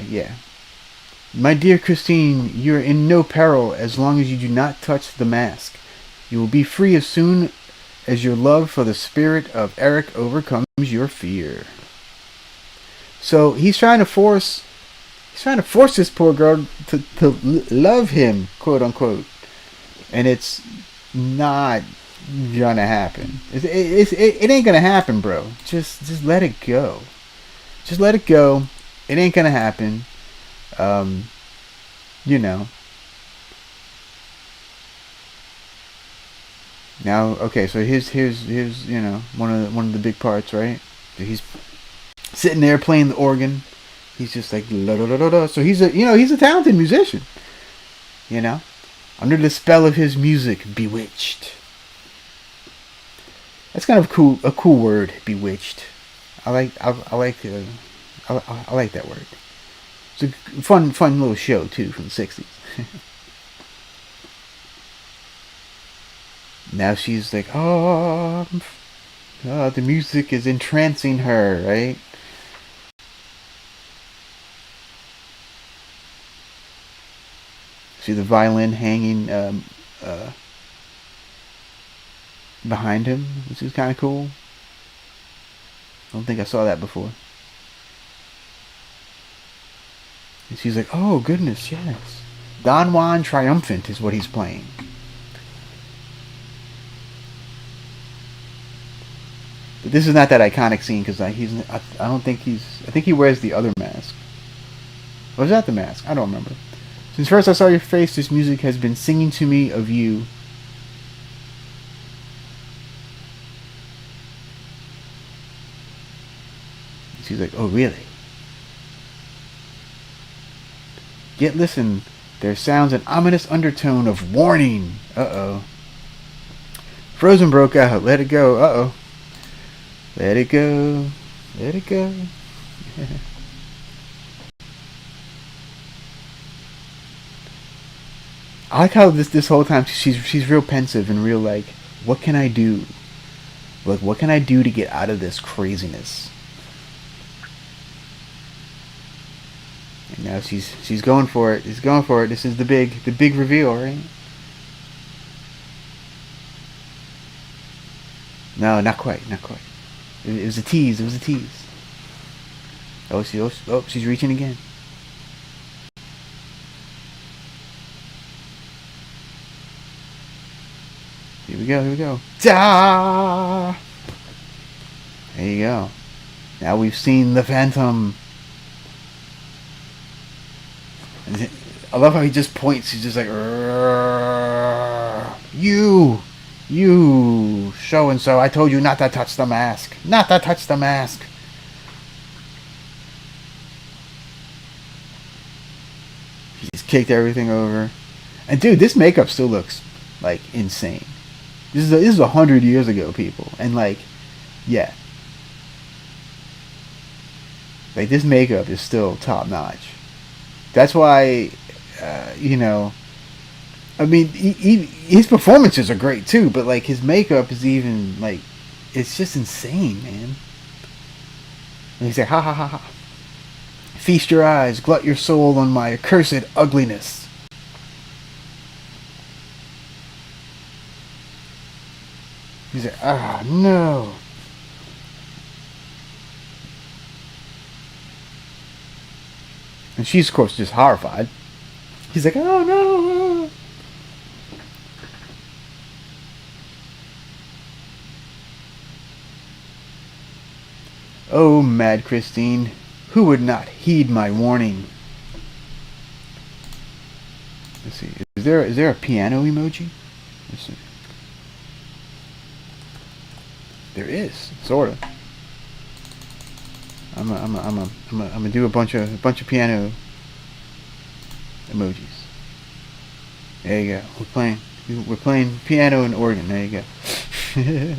Yeah. My dear Christine, you are in no peril as long as you do not touch the mask. You will be free as soon as your love for the spirit of Eric overcomes your fear. So he's trying to force this poor girl to love him, quote unquote, and it's not gonna happen. It ain't gonna happen, bro. Just let it go. Just let it go. It ain't gonna happen. You know. Now, okay, so here's you know, one of the big parts, right? He's sitting there playing the organ. He's just like la la la la. So he's a talented musician. You know, under the spell of his music, bewitched. That's kind of a cool word, bewitched. I like that word. It's a fun little show too from the '60s. Now she's like, oh, the music is entrancing her, right? See the violin hanging behind him, which is kind of cool. I don't think I saw that before. And she's like, oh, goodness, yes. Don Juan Triumphant is what he's playing. But this is not that iconic scene because I don't think I think he wears the other mask. Was that the mask? I don't remember. Since first I saw your face, this music has been singing to me of you. She's like, oh, really? Yet listen, there sounds an ominous undertone of warning. Uh-oh. Frozen broke out. Let it go. Uh-oh. Let it go. Let it go. I like how this whole time she's real pensive and real like, what can I do? Like, what can I do to get out of this craziness? And now she's going for it. She's going for it. This is the big reveal, right? No, not quite, not quite. It was a tease. It was a tease. Oh, she's reaching again. Here we go. Here we go. Da! There you go. Now we've seen the Phantom. I love how he just points. He's just like, you so and so. I told you not to touch the mask. Not to touch the mask. kicked everything over. And dude, this makeup still looks like insane. This is 100 years ago, people, and like, yeah, like this makeup is still top notch. That's why, you know, I mean, his performances are great too, but like his makeup is even like, it's just insane, man. And he's like, ha ha ha ha. Feast your eyes, glut your soul on my accursed ugliness. He's like, ah, no. And she's, of course, just horrified. He's like, oh, no. Oh, mad Christine, who would not heed my warning? Let's see. Is there a piano emoji? Let's see. There is, sort of. I'm gonna do a bunch of piano emojis. There you go. We're playing piano and organ. There you go.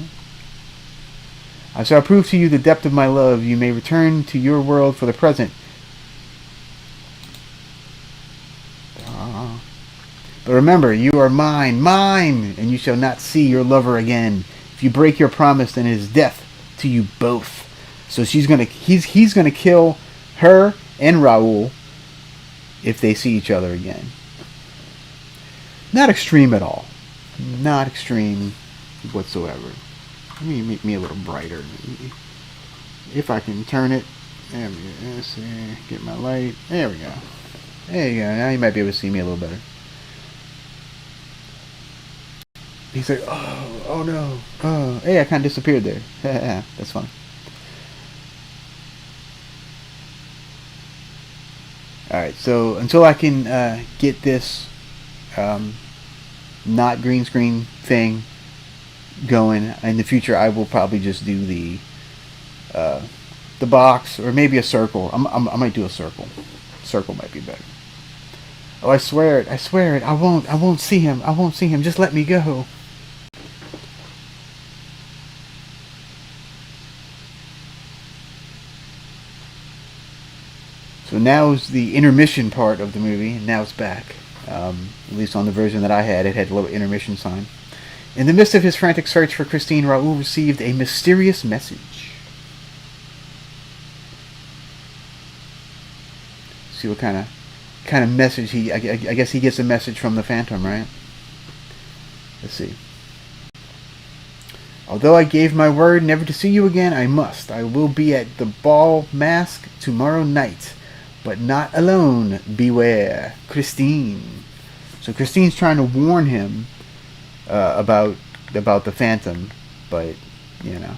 I shall prove to you the depth of my love. You may return to your world for the present. But remember, you are mine, and you shall not see your lover again. If you break your promise, then it is death to you both. So he's gonna kill her and Raul if they see each other again. Not extreme at all. Not extreme whatsoever. Let me make me a little brighter. If I can turn it. There we go. Let's see. Get my light. There we go. There you go. Now you might be able to see me a little better. He's like, oh no. Oh, hey, I kind of disappeared there. That's fun. Alright, so until I can get this not green screen thing going in the future, I will probably just do the box or maybe a circle. I might do a circle. Circle might be better. Oh, I swear it. I won't see him. Just let me go. So now's the intermission part of the movie, and now it's back. At least on the version that I had, it had a little intermission sign. In the midst of his frantic search for Christine, Raul received a mysterious message. See what kind of message I guess he gets a message from the Phantom, right? Let's see. Although I gave my word never to see you again, I must. I will be at the ball mask tomorrow night. But not alone. Beware. Christine. So Christine's trying to warn him about the Phantom. But, you know.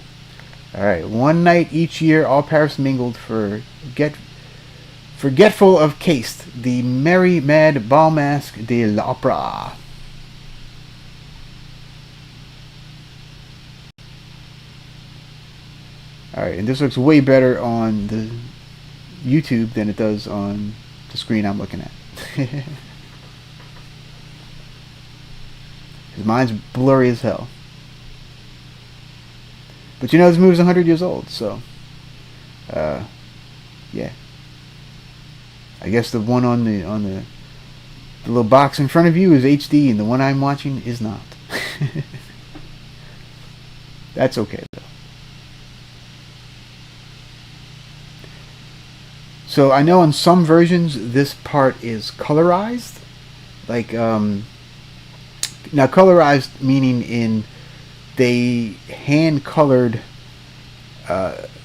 Alright. One night each year, all Paris mingled forgetful of caste. The merry, mad bal masque de l'opera. Alright, and this looks way better on the YouTube than it does on the screen I'm looking at. Because mine's blurry as hell. But you know this movie's 100 years old, so yeah. I guess the one on the little box in front of you is HD, and the one I'm watching is not. That's okay though. So I know in some versions this part is colorized, like now colorized meaning they hand colored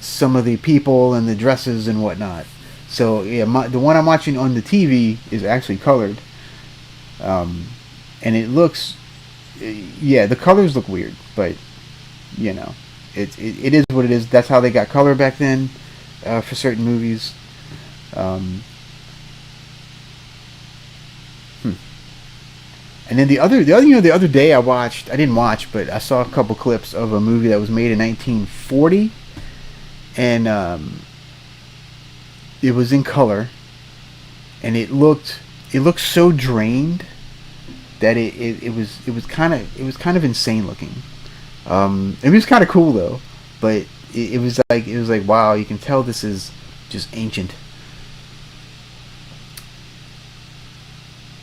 some of the people and the dresses and whatnot. So yeah, the one I'm watching on the TV is actually colored, and it looks, yeah, the colors look weird, but you know, it is what it is. That's how they got color back then for certain movies. And then the other day I didn't watch, but I saw a couple clips of a movie that was made in 1940, and it was in color, and it looked it looks so drained that it was kind of insane looking. It was kind of cool though, but it was like wow, you can tell this is just ancient.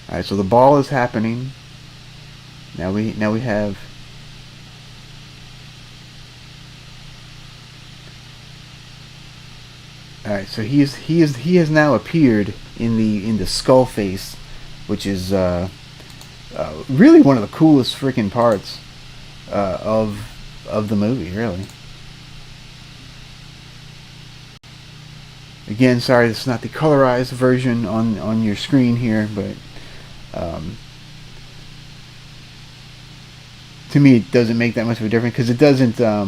All right, so the ball is happening. Now we have. All right, so he has now appeared in the skull face, which is really one of the coolest freaking parts of the movie. Really. Again, sorry, this is not the colorized version on your screen here, but um, to me it doesn't make that much of a difference because it doesn't. Uh,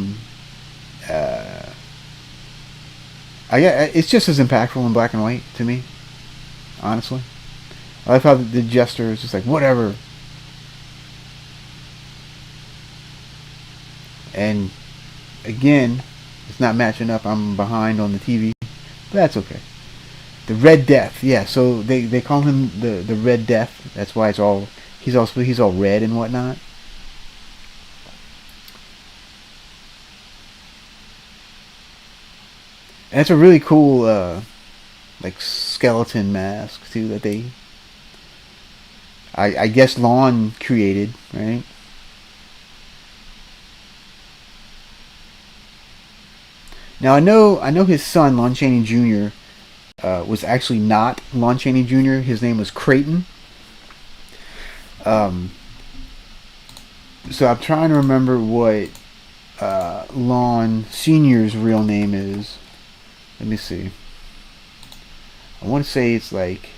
it's just as impactful in black and white to me, honestly. I love how the gesture is just like whatever, and again, it's not matching up. I'm behind on the TV, but that's okay. The Red Death, yeah. So they call him the Red Death. That's why he's all red and whatnot. And it's a really cool like skeleton mask too that I guess Lon created, right? Now I know his son Lon Chaney Jr. Was actually not Lon Chaney Jr. His name was Creighton. Um, so I'm trying to remember what Lon Senior's real name is. Let me see. I want to say it's like,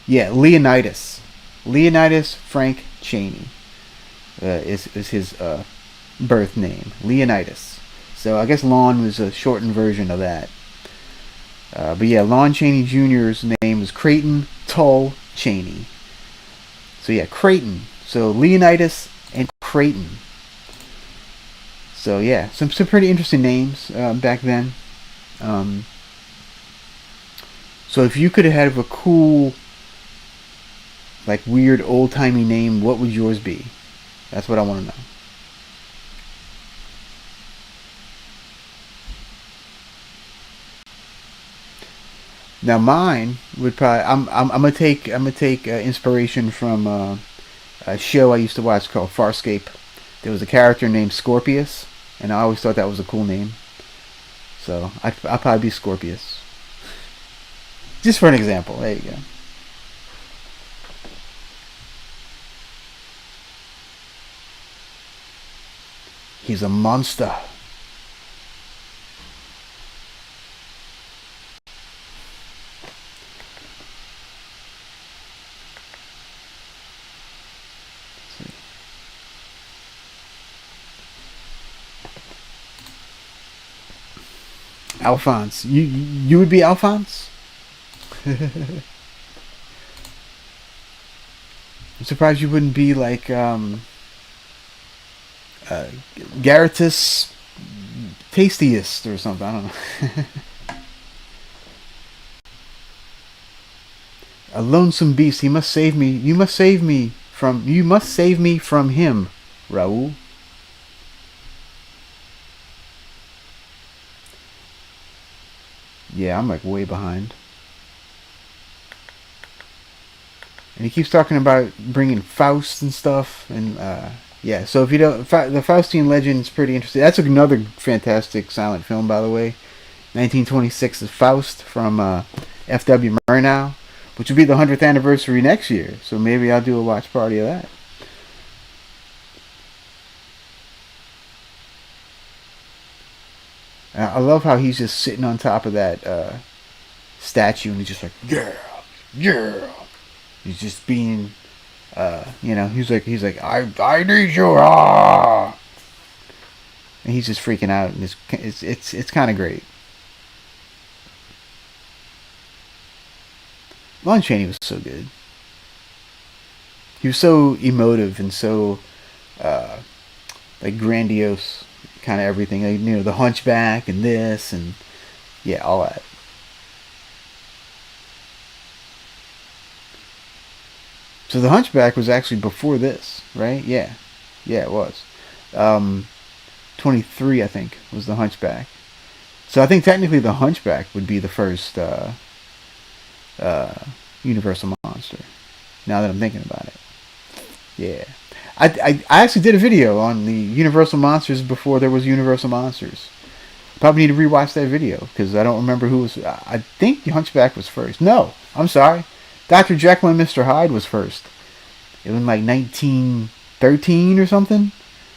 yeah, Leonidas. Leonidas Frank Chaney is his birth name. Leonidas. So I guess Lon was a shortened version of that. But yeah, Lon Chaney Jr.'s name is Creighton Tull Chaney. So yeah, Creighton. So Leonidas and Creighton. So yeah, some pretty interesting names back then. Um, so if you could have had a cool, like weird old timey name, what would yours be? That's what I want to know. Now mine would probably I'm gonna take inspiration from a show I used to watch called Farscape. There was a character named Scorpius, and I always thought that was a cool name. So I'd probably be Scorpius. Just for an example. There you go. He's a monster. Alphonse. You would be Alphonse? I'm surprised you wouldn't be like uh, Garatus Tastiest or something. I don't know. A lonesome beast. He must save me. You must save me from. You must save me from him, Raoul. Yeah, I'm like way behind. And he keeps talking about bringing Faust and stuff, and yeah. So if you don't, the Faustian legend is pretty interesting. That's another fantastic silent film, by the way. 1926 is Faust from F.W. Murnau, which will be the 100th anniversary next year. So maybe I'll do a watch party of that. I love how he's just sitting on top of that statue, and he's just like, yeah, yeah. He's just being, he's like, I need you, ah, and he's just freaking out, and it's kind of great. Lon Chaney was so good. He was so emotive and so uh, like grandiose, kind of everything. Like, the Hunchback and this and yeah, all that. So the Hunchback was actually before this, right? Yeah, yeah, it was. 23, I think, was the Hunchback. So I think technically the Hunchback would be the first uh, Universal monster. Now that I'm thinking about it, yeah. I actually did a video on the Universal monsters before there was Universal monsters. Probably need to rewatch that video because I don't remember who was. I think the Hunchback was first. No, I'm sorry. Dr. Jekyll and Mr. Hyde was first. It was like 1913 or something.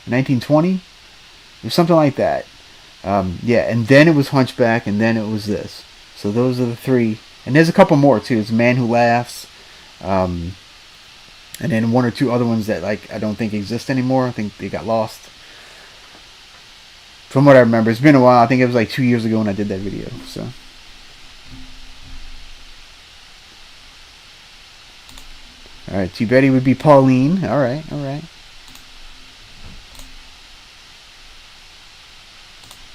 1920. It was something like that. Yeah, and then it was Hunchback, and then it was this. So those are the three. And there's a couple more too. It's Man Who Laughs. And then one or two other ones that like I don't think exist anymore. I think they got lost. From what I remember, it's been a while. I think it was like 2 years ago when I did that video. So, all right, T. Betty would be Pauline. All right, all right.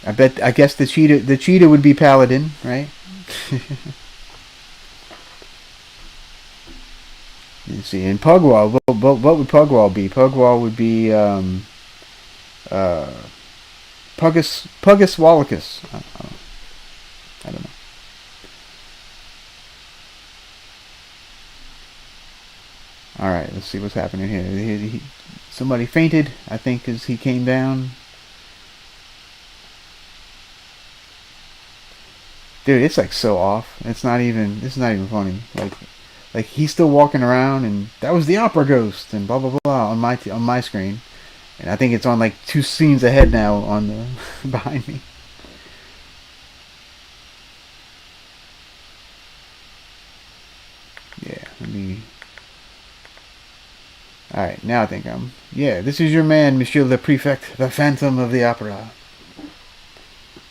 I guess the cheetah would be Paladin, right? Let's see. And Pugwall, what would Pugwall be? Pugwall would be uh, Puggus Wallacus. I don't know. All right, let's see what's happening here. Somebody fainted, I think, as he came down. Dude, it's like so off. It's not even funny. Like he's still walking around, and that was the opera ghost, and blah blah blah on my screen, and I think it's on like 2 scenes ahead now on the behind me. Yeah, let me. All right, now I think I'm. Yeah, this is your man, Monsieur le Prefect, the Phantom of the Opera.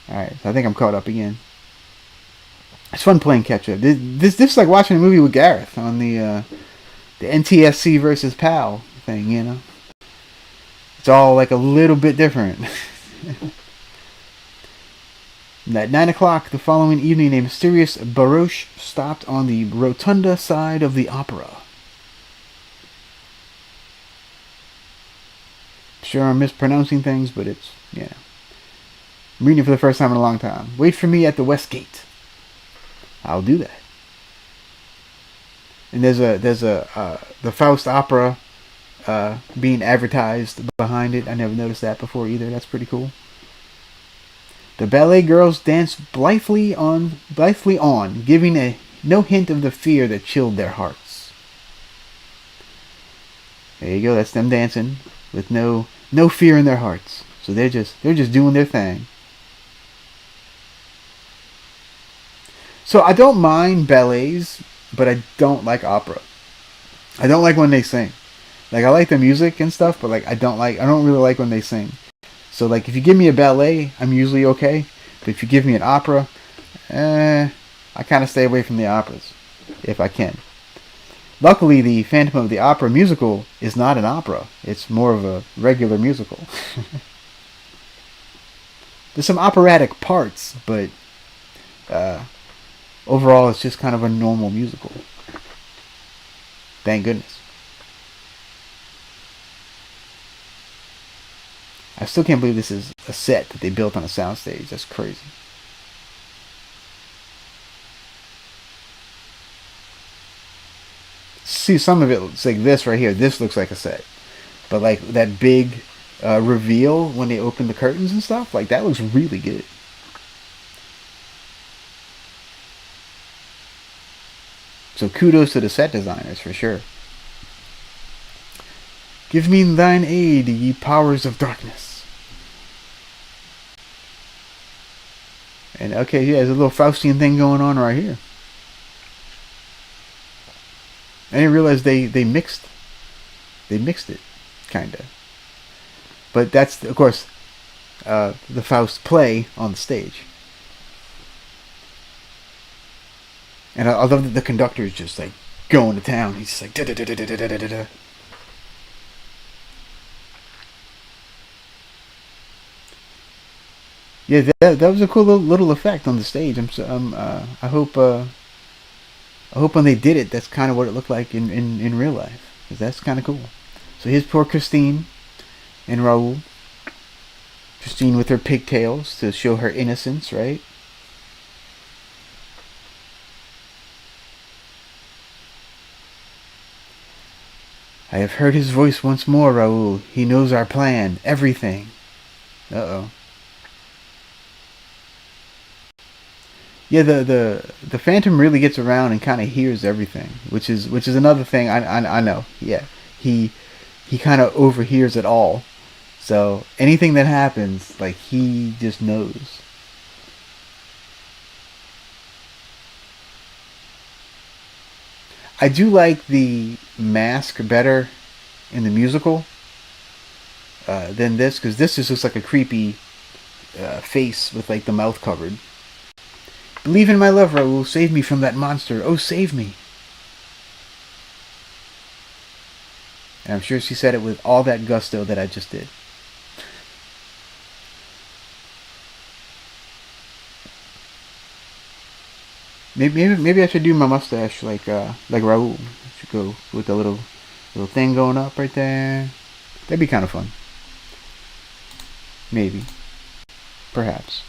All right, so I think I'm caught up again. It's fun playing catch up. This is like watching a movie with Gareth on the NTSC versus PAL thing. You know, it's all like a little bit different. At 9 o'clock the following evening, a mysterious barouche stopped on the rotunda side of the opera. Sure, I'm mispronouncing things, but it's I'm reading it for the first time in a long time. Wait for me at the West Gate. I'll do that. And there's the Faust opera being advertised behind it. I never noticed that before either. That's pretty cool. The ballet girls dance blithely on, giving no hint of the fear that chilled their hearts. There you go. That's them dancing with no fear in their hearts. So they're just doing their thing. So I don't mind ballets, but I don't like opera. I don't like when they sing. Like I like the music and stuff, but like I don't really like when they sing. So like if you give me a ballet, I'm usually okay. But if you give me an opera, I kind of stay away from the operas if I can. Luckily, the Phantom of the Opera musical is not an opera. It's more of a regular musical. There's some operatic parts, but overall, it's just kind of a normal musical. Thank goodness. I still can't believe this is a set that they built on a soundstage. That's crazy. See, some of it looks like this right here. This looks like a set. But like that big reveal when they open the curtains and stuff, like that looks really good. So kudos to the set designers for sure. Give me thine aid, ye powers of darkness. And okay, yeah, there's a little Faustian thing going on right here. I didn't realize they mixed it, kinda. But that's of course the Faust play on the stage. And I love that the conductor is just like going to town. He's just like da da da da da da da da. Yeah, that was a cool little effect on the stage. I hope when they did it, that's kind of what it looked like in real life. 'Cause that's kind of cool. So here's poor Christine and Raul. Christine with her pigtails to show her innocence, right? I have heard his voice once more, Raul. He knows our plan, everything. Uh-oh. Yeah, the Phantom really gets around and kind of hears everything, which is another thing I know. Yeah, he he kind of overhears it all. So anything that happens, like he just knows. I do like the mask better in the musical than this because this just looks like a creepy face with like the mouth covered. Believe in my love, Raoul. Save me from that monster. Oh, save me. And I'm sure she said it with all that gusto that I just did. Maybe I should do my mustache like Raul. I should go with the little thing going up right there. That'd be kind of fun. Maybe, perhaps.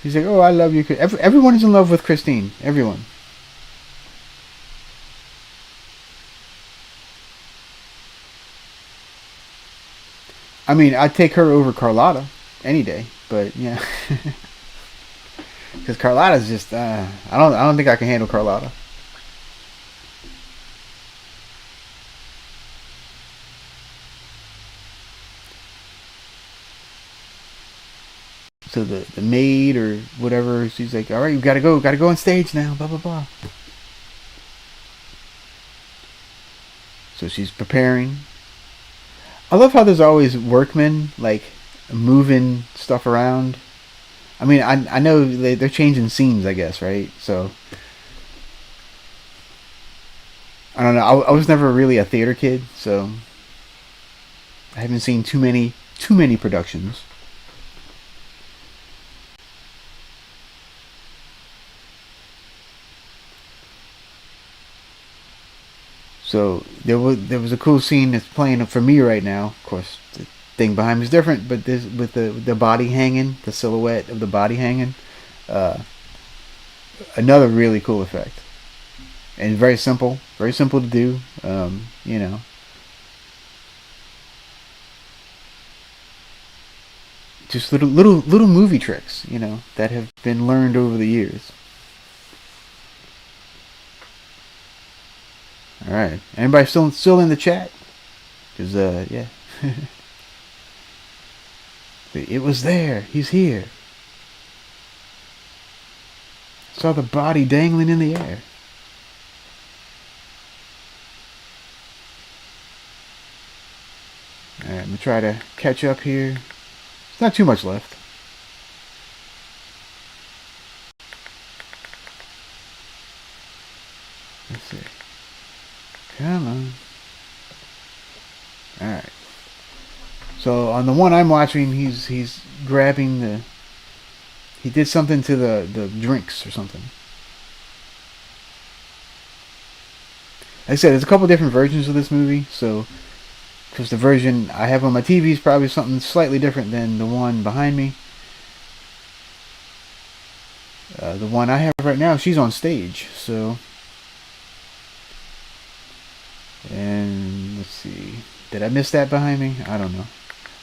He's like, oh, I love you. Everyone is in love with Christine. Everyone. I mean, I'd take her over Carlotta any day. But yeah, because Carlotta's just I don't think I can handle Carlotta. So the maid or whatever, she's like, all right, you gotta go on stage now, blah blah blah. So she's preparing. I love how there's always workmen like moving stuff around. I mean, I know they're changing scenes, I guess, right? So I don't know. I was never really a theater kid, so I haven't seen too many productions. So there was a cool scene that's playing for me right now. Of course, the thing behind me is different, but this with the body hanging, the silhouette of the body hanging, uh, another really cool effect, and very simple to do. Just little movie tricks, that have been learned over the years. All right, anybody still in the chat? Cause yeah, it was there. He's here. Saw the body dangling in the air. All right, I'm gonna try to catch up here. There's not too much left. Let's see. Come on. All right. So on the one I'm watching, he's grabbing the. He did something to the drinks or something. Like I said, there's a couple different versions of this movie, so because the version I have on my TV is probably something slightly different than the one behind me. The one I have right now, she's on stage, so. And let's see, did I miss that behind me? I don't know.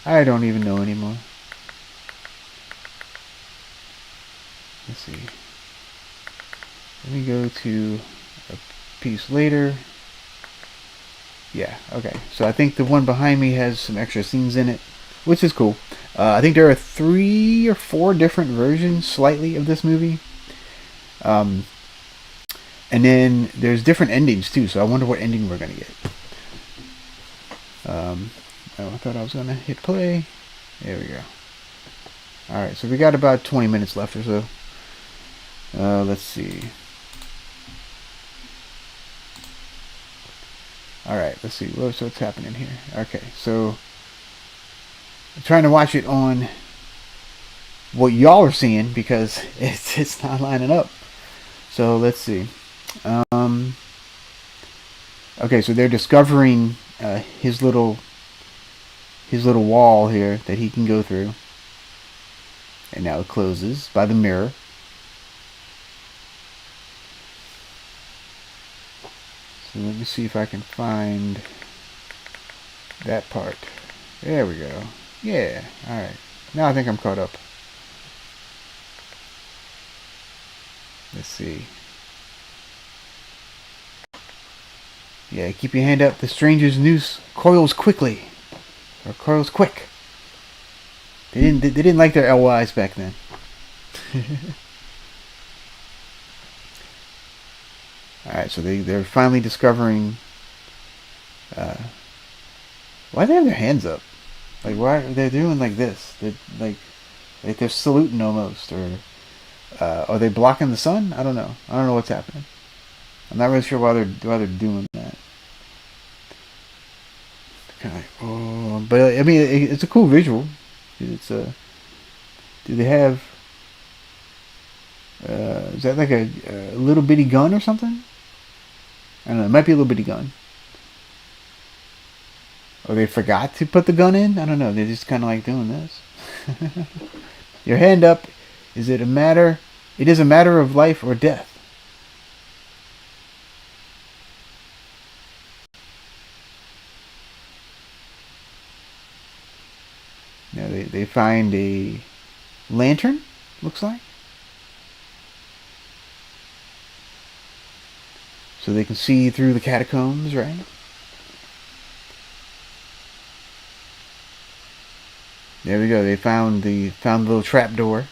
I don't even know anymore. Let's see. Let me go to a piece later. Yeah, okay. So I think the one behind me has some extra scenes in it, which is cool. I think there are 3 or 4 different versions, slightly, of this movie. And then there's different endings too, so I wonder what ending we're gonna get. Oh, I thought I was gonna hit play. There we go. Alright, so we got about 20 minutes left or so. Let's see. Alright, let's see. What's happening here? Okay, so I'm trying to watch it on what y'all are seeing because it's not lining up. So let's see. Okay, so they're discovering his little wall here that he can go through, and now it closes by the mirror. So let me see if I can find that part. There we go. Yeah. All right. Now I think I'm caught up. Let's see. Yeah, keep your hand up. The stranger's noose coils quickly, or coils quick. They didn't like their LYs back then. All right, so they're finally discovering. Uh, why do they have their hands up? Like why they're doing like this? They're like they're saluting almost, or are they blocking the sun? I don't know. I don't know what's happening. I'm not really sure why they're doing that. Kind of like, oh, but I mean, it's a cool visual. It's a. Do they have? Is that like a little bitty gun or something? I don't know. It might be a little bitty gun. Or they forgot to put the gun in. I don't know. They're just kind of like doing this. Your hand up. Is it a matter? It is a matter of life or death. Now they find a lantern. Looks like. So they can see through the catacombs, right? There we go. They found the little trap door.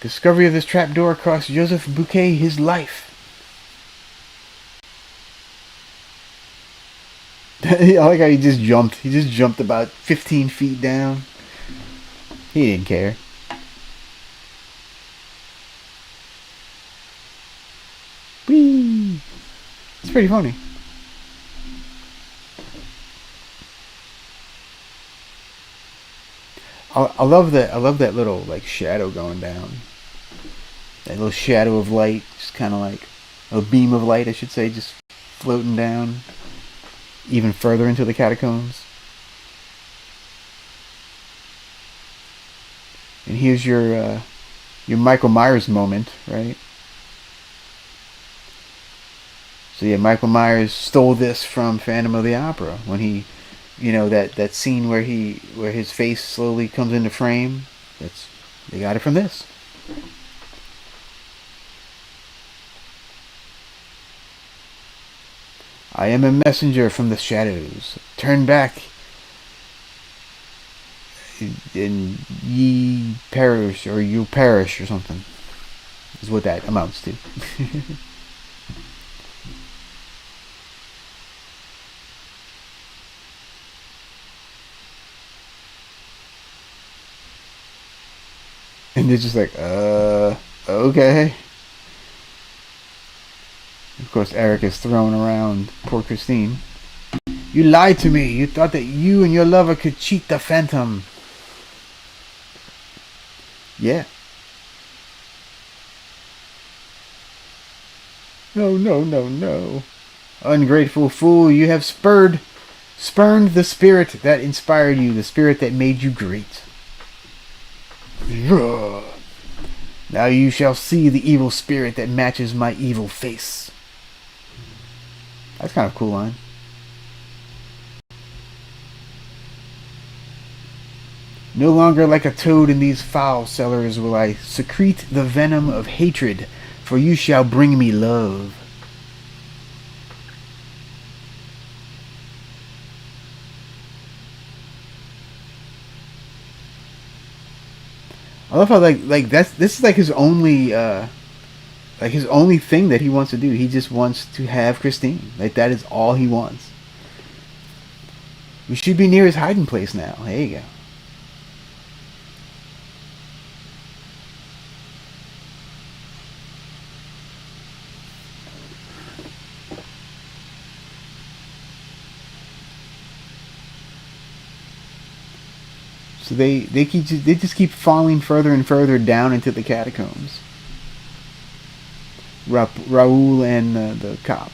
Discovery of this trap door cost Joseph Bouquet his life. I like how he just jumped. He just jumped about 15 feet down. He didn't care. Whee! It's pretty funny. I love that. I love that little like shadow going down. That little shadow of light, just kind of like a beam of light, I should say, just floating down even further into the catacombs. And here's your Michael Myers moment, right? So yeah, Michael Myers stole this from Phantom of the Opera when he, that scene where his face slowly comes into frame. They got it from this. I am a messenger from the shadows. Turn back, and ye perish, or you perish, or something. Is what that amounts to. And they're just like, okay. Of course, Eric is throwing around poor Christine. You lied to me. You thought that you and your lover could cheat the Phantom. Yeah. No, no, no, no. Ungrateful fool, you have spurned the spirit that inspired you, the spirit that made you great. Now you shall see the evil spirit that matches my evil face. That's kind of a cool line. No longer like a toad in these foul cellars will I secrete the venom of hatred, for you shall bring me love. I love how like this is like his only thing that he wants to do. He just wants to have Christine. Like that is all he wants. We should be near his hiding place now. There you go. So they just keep falling further and further down into the catacombs. Raoul and the cop.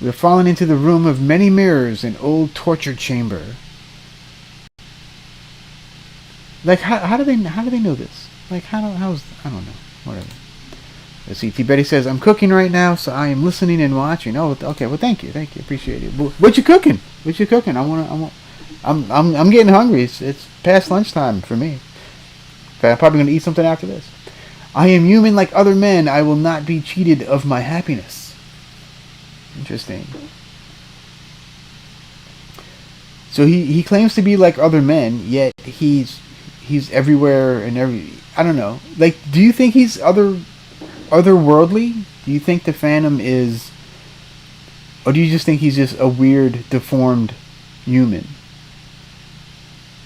We have fallen into the room of many mirrors, an old torture chamber. Like how do they know this? Like how's I don't know. Whatever. Let's see. T. Betty says, "I'm cooking right now, so I am listening and watching." Oh, okay. Well, thank you, appreciate it. What you cooking? What you cooking? I'm getting hungry. It's past lunchtime for me. I'm probably gonna eat something after this. I am human like other men. I will not be cheated of my happiness. Interesting. So he claims to be like other men, yet he's everywhere and I don't know. Like, do you think he's otherworldly? Do you think the Phantom is, or do you just think he's just a weird, deformed human?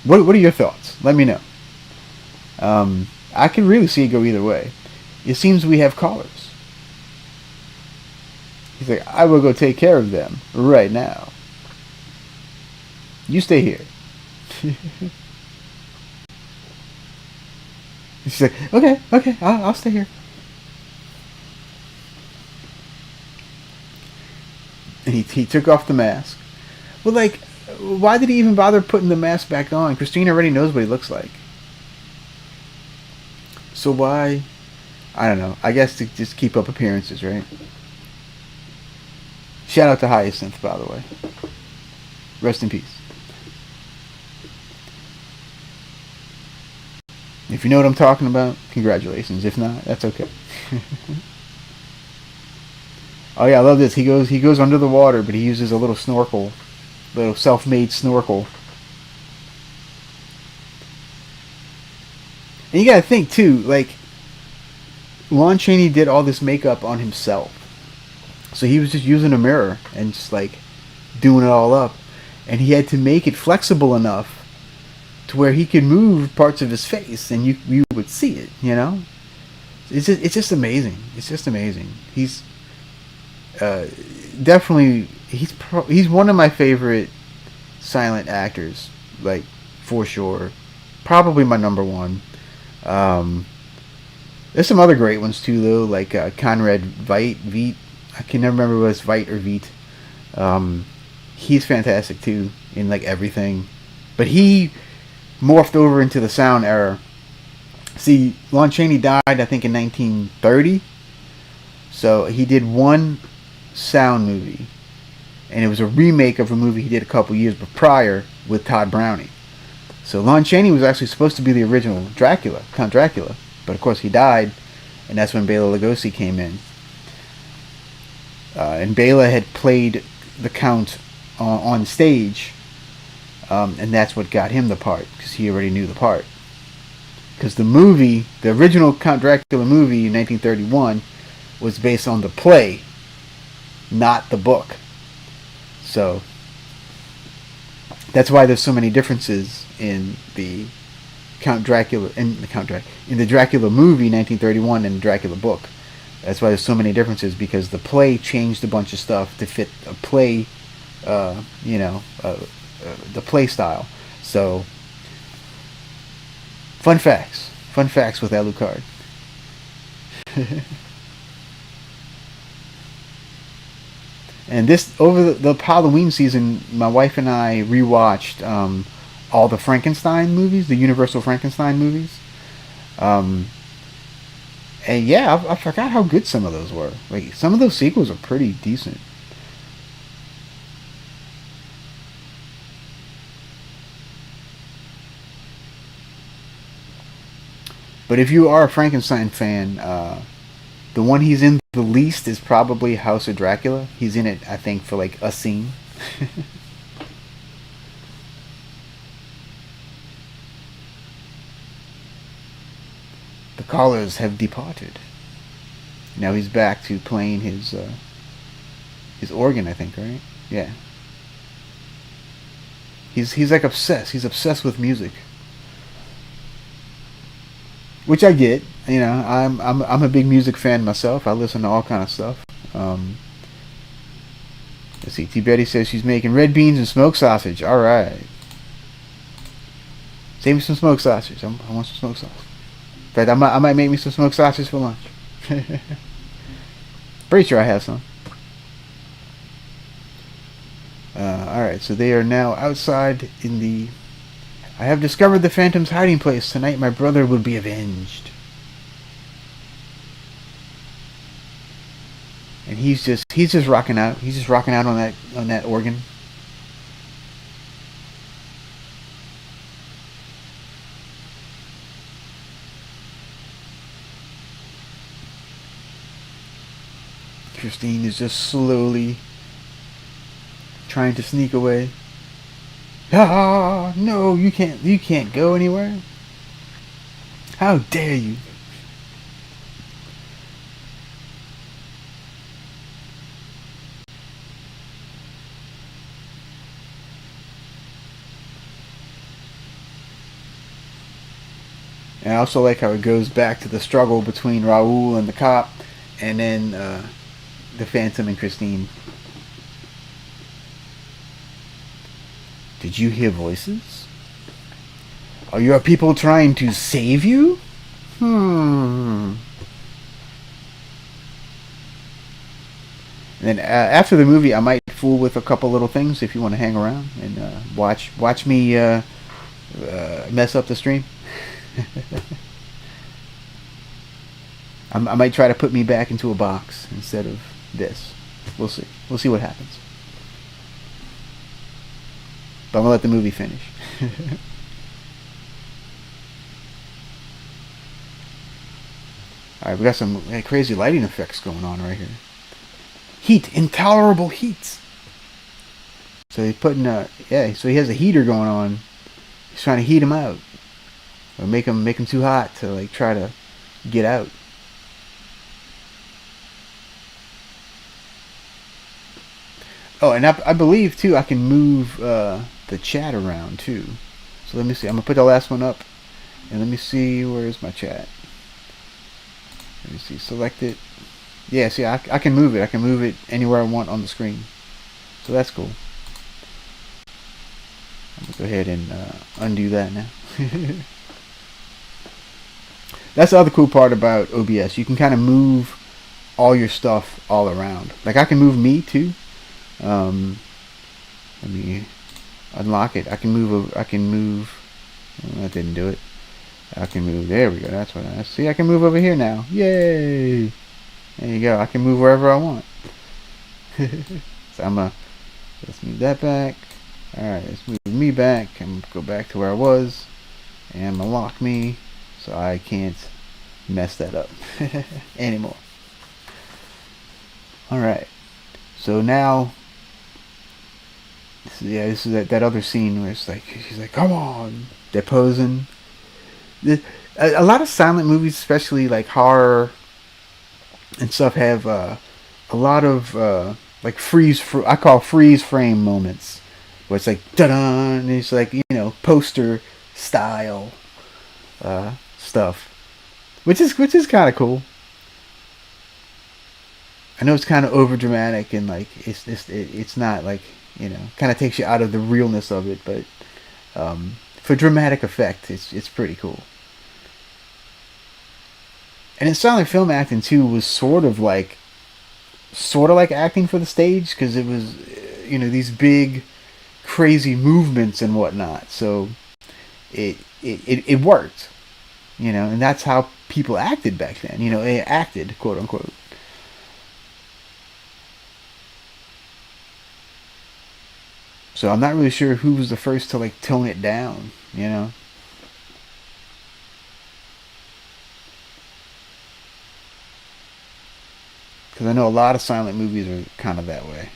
What are your thoughts? Let me know. I can really see it go either way. It seems we have callers. He's like, I will go take care of them right now. You stay here. She's like, okay, I'll stay here. And he took off the mask. Well, like, why did he even bother putting the mask back on? Christine already knows what he looks like. So why? I don't know. I guess to just keep up appearances, right? Shout out to Hyacinth, by the way. Rest in peace. If you know what I'm talking about, congratulations. If not, that's okay. Oh yeah, I love this. He goes under the water, but he uses a little snorkel, little self-made snorkel. And you gotta think too, like, Lon Chaney did all this makeup on himself, so he was just using a mirror and just like doing it all up, and he had to make it flexible enough to where he could move parts of his face, and you would see it. You know, it's just amazing. It's just amazing. He's definitely he's one of my favorite silent actors, like, for sure. Probably my number one. There's some other great ones too, though, like Conrad Veidt. I can never remember whether it's Veidt or Veidt. He's fantastic too in like everything, but he morphed over into the sound era. See, Lon Chaney died, I think, in 1930. So he did one sound movie, and it was a remake of a movie he did a couple years prior with Todd Browning. So Lon Chaney was actually supposed to be the original Dracula, Count Dracula, but of course he died, and that's when Bela Lugosi came in. And Bela had played the Count on stage, and that's what got him the part, because he already knew the part. Because the movie, the original Count Dracula movie in 1931, was based on the play, not the book. So that's why there's so many differences in the in the Dracula movie 1931 and the Dracula book. That's why there's so many differences, because the play changed a bunch of stuff to fit a play, the play style. So fun facts with Alucard. And this, over the Halloween season, my wife and I rewatched all the Frankenstein movies, the Universal Frankenstein movies. And yeah, I forgot how good some of those were. Like, some of those sequels are pretty decent. But if you are a Frankenstein fan, the one he's in the least is probably House of Dracula. He's in it, I think, for like a scene. The callers have departed. Now he's back to playing his organ, I think, right? Yeah. He's like obsessed. He's obsessed with music, which I get. You know, I'm a big music fan myself. I listen to all kind of stuff. Let's see. T. Betty says she's making red beans and smoked sausage. All right. Save me some smoked sausage. I want some smoked sausage. In fact, I might make me some smoked sausage for lunch. Pretty sure I have some. Alright, so they are now outside in the... I have discovered the Phantom's hiding place. Tonight my brother will be avenged. And he's just rocking out. He's just rocking out on that organ. Christine is just slowly trying to sneak away. Ah, no, you can't go anywhere. How dare you? And I also like how it goes back to the struggle between Raul and the cop, and then the Phantom and Christine. Did you hear voices? Are your people trying to save you? And then after the movie, I might fool with a couple little things if you want to hang around and watch me mess up the stream. I might try to put me back into a box instead of this. We'll see. We'll see what happens. But I'm gonna let the movie finish. Alright, we got some crazy lighting effects going on right here. Heat, intolerable heat. So he's putting so he has a heater going on. He's trying to heat him out. Or make him too hot to like try to get out. Oh, and I believe too I can move the chat around too. So let me see. I'm gonna put the last one up, and let me see, where's my chat. Let me see. Select it. Yeah, see, I can move it. I can move it anywhere I want on the screen. So that's cool. I'm gonna go ahead and undo that now. That's the other cool part about OBS. You can kind of move all your stuff all around. Like I can move me too. Let me unlock it. I can move. Oh, that didn't do it. I can move. There we go. That's what I see. I can move over here now. Yay! There you go. I can move wherever I want. So let's move that back. All right, let's move me back. I'm gonna go back to where I was, and I'm gonna lock me so I can't mess that up anymore. All right. So now. Yeah, this is that other scene where it's like she's like, "Come on!" They're posing. A lot of silent movies, especially like horror and stuff, have a lot of like I call freeze frame moments, where it's like da-da, and it's like poster style stuff, which is kind of cool. I know it's kind of over dramatic and like it's not like kind of takes you out of the realness of it, but for dramatic effect, it's pretty cool. And in silent film acting too was sort of like acting for the stage, because it was these big crazy movements and whatnot. So it worked, and that's how people acted back then. They acted, quote unquote. So I'm not really sure who was the first to like tone it down, Because I know a lot of silent movies are kind of that way.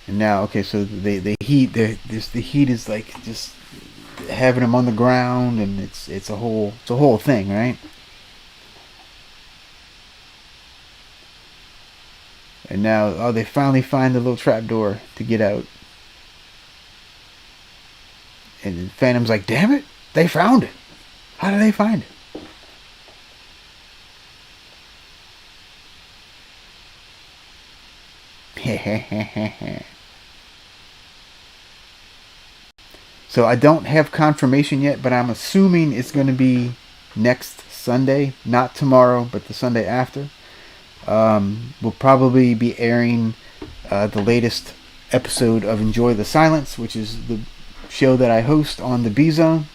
And now, okay, so the heat is like just having them on the ground, and it's a whole thing, right? And now, they finally find the little trapdoor to get out. And Phantom's like, damn it, they found it. How did they find it? So I don't have confirmation yet, but I'm assuming it's going to be next Sunday, not tomorrow, but the Sunday after. We'll probably be airing the latest episode of Enjoy the Silence, which is the show that I host on the B Zone.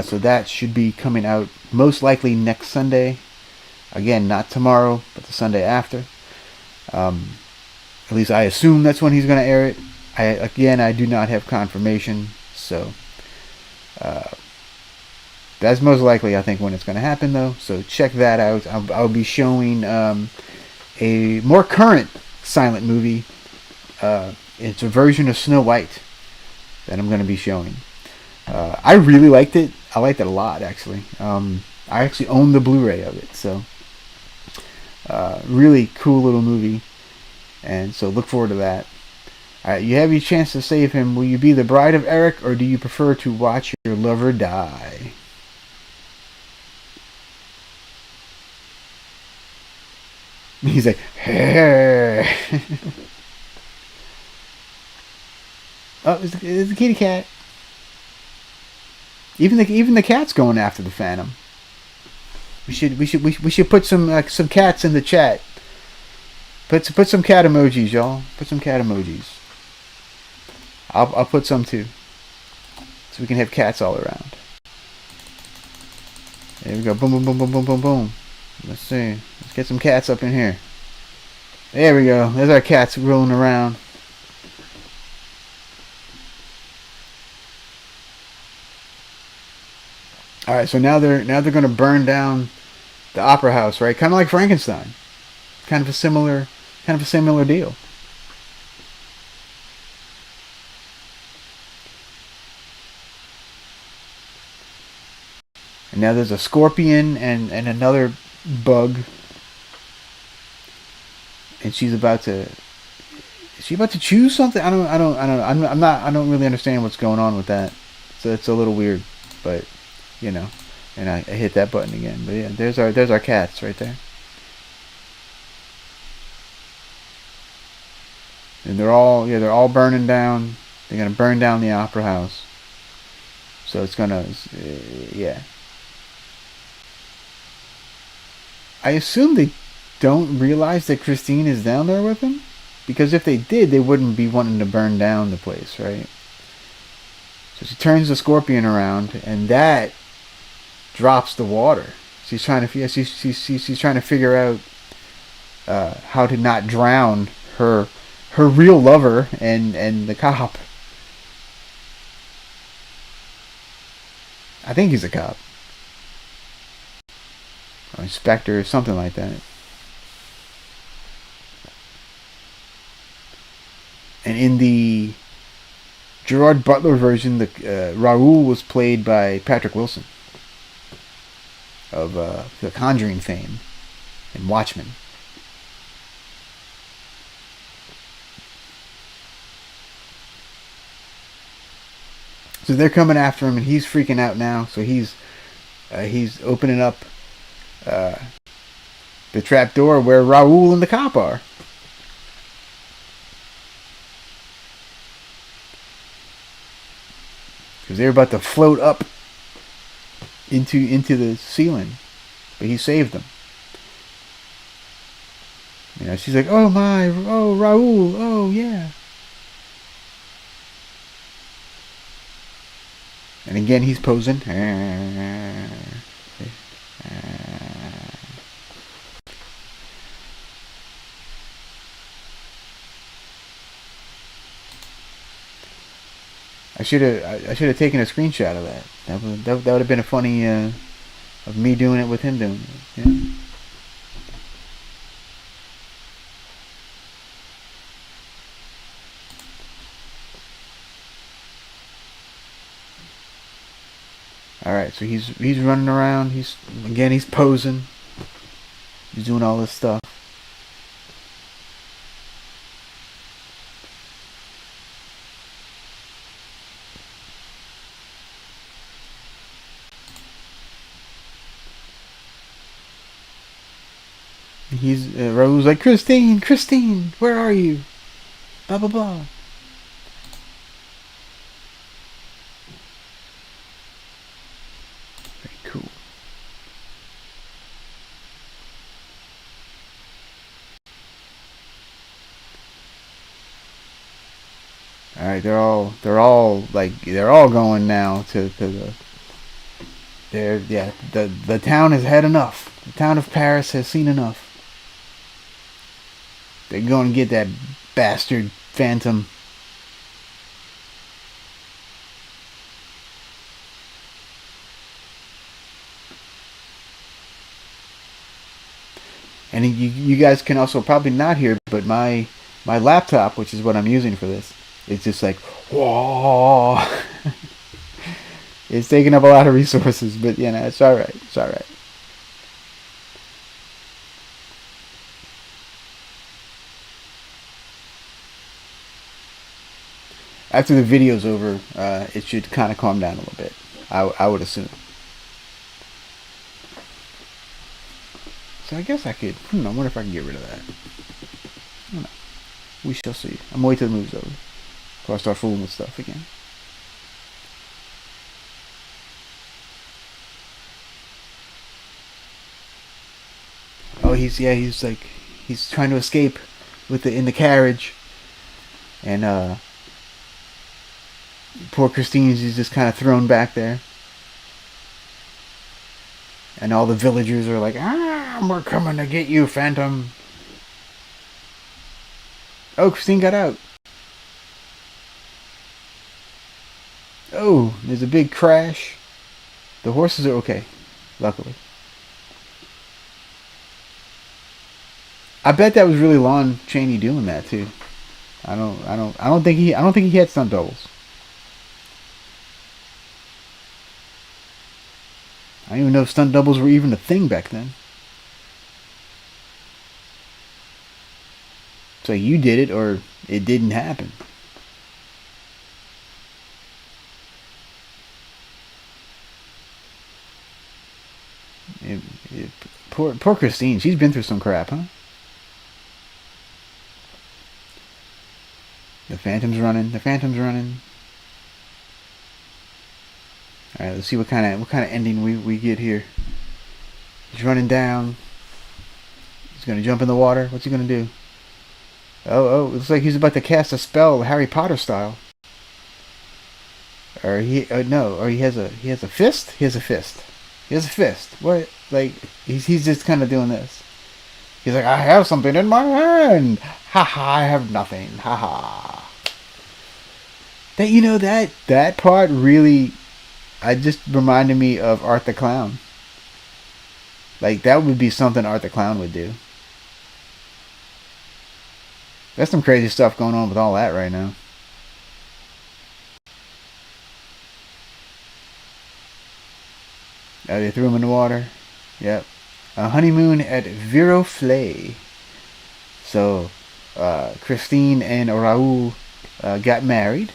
So that should be coming out most likely next Sunday. Again, not tomorrow, but the Sunday after. At least I assume that's when he's going to air it. I do not have confirmation, so that's most likely, I think, when it's going to happen, though. So check that out. I'll be showing a more current silent movie. It's a version of Snow White that I'm going to be showing. I really liked it. I liked it a lot, actually. I actually own the Blu-ray of it, so really cool little movie. And so look forward to that. Alright, you have your chance to save him. Will you be the bride of Eric, or do you prefer to watch your lover die? He's like, hey. Oh, it's the kitty cat. Even the cat's going after the Phantom. We should put some cats in the chat. Put some cat emojis, y'all. Put some cat emojis. I'll put some too, so we can have cats all around. There we go. Boom, boom, boom, boom, boom, boom, boom. Let's see. Let's get some cats up in here. There we go. There's our cats rolling around. All right. So now they're going to burn down the opera house, right? Kind of like Frankenstein. Kind of a similar deal. And now there's a scorpion and another bug, and she's about to. Is she about to choose something? I don't really understand what's going on with that. So it's a little weird, but you know. And I hit that button again. But yeah, there's our cats right there. And they're all burning down. They're gonna burn down the opera house. So it's gonna, yeah. I assume they don't realize that Christine is down there with them, because if they did, they wouldn't be wanting to burn down the place, right? So she turns the scorpion around, and that drops the water. She's trying to, she's trying to figure out how to not drown her real lover and the cop. I think he's a cop. Or inspector or something like that. And in the Gerard Butler version, the Raoul was played by Patrick Wilson of The Conjuring fame and Watchmen. So they're coming after him, and he's freaking out now. So he's opening up the trap door where Raoul and the cop are. Because they're about to float up into the ceiling, but he saved them. You know, she's like, "Oh my, oh Raoul, oh yeah." And again, he's posing. I should have taken a screenshot of that. That would have been a funny of me doing it with him doing it. Yeah. All right, so he's running around. He's posing. He's doing all this stuff. He's Raoul's like, Christine, where are you? Blah blah blah. All right, they're all going now to the. The town has had enough. The town of Paris has seen enough. They're going to get that bastard Phantom. And you guys can also probably not hear, but my laptop, which is what I'm using for this, it's just like, whoa. It's taking up a lot of resources, but it's all right. It's all right. After the video's over, it should kind of calm down a little bit. I would assume. So I guess I could. I wonder if I can get rid of that. I don't know. We shall see. I'm waiting till the move's over before I start fooling with stuff again. Oh, he's trying to escape in the carriage, and poor Christine is just kind of thrown back there. And all the villagers are like, we're coming to get you, Phantom. Oh, Christine got out. Oh, there's a big crash. The horses are okay, luckily. I bet that was really Lon Chaney doing that too. I don't think he had stunt doubles. I don't even know if stunt doubles were even a thing back then. So you did it or it didn't happen. Poor Christine. She's been through some crap, huh? The Phantom's running. The Phantom's running. All right, let's see what kind of ending we get here. He's running down. He's gonna jump in the water. What's he gonna do? Oh! Looks like he's about to cast a spell, Harry Potter style. Or no? Or he has a fist. He has a fist. He has a fist. What? Like he's just kind of doing this. He's like, I have something in my hand. Ha ha! I have nothing. Ha ha. That part really. I just reminded me of Art the Clown. Like that would be something Art the Clown would do. There's some crazy stuff going on with all that right now. Oh, they threw him in the water. Yep. A honeymoon at Viroflay. So, Christine and Raoul got married.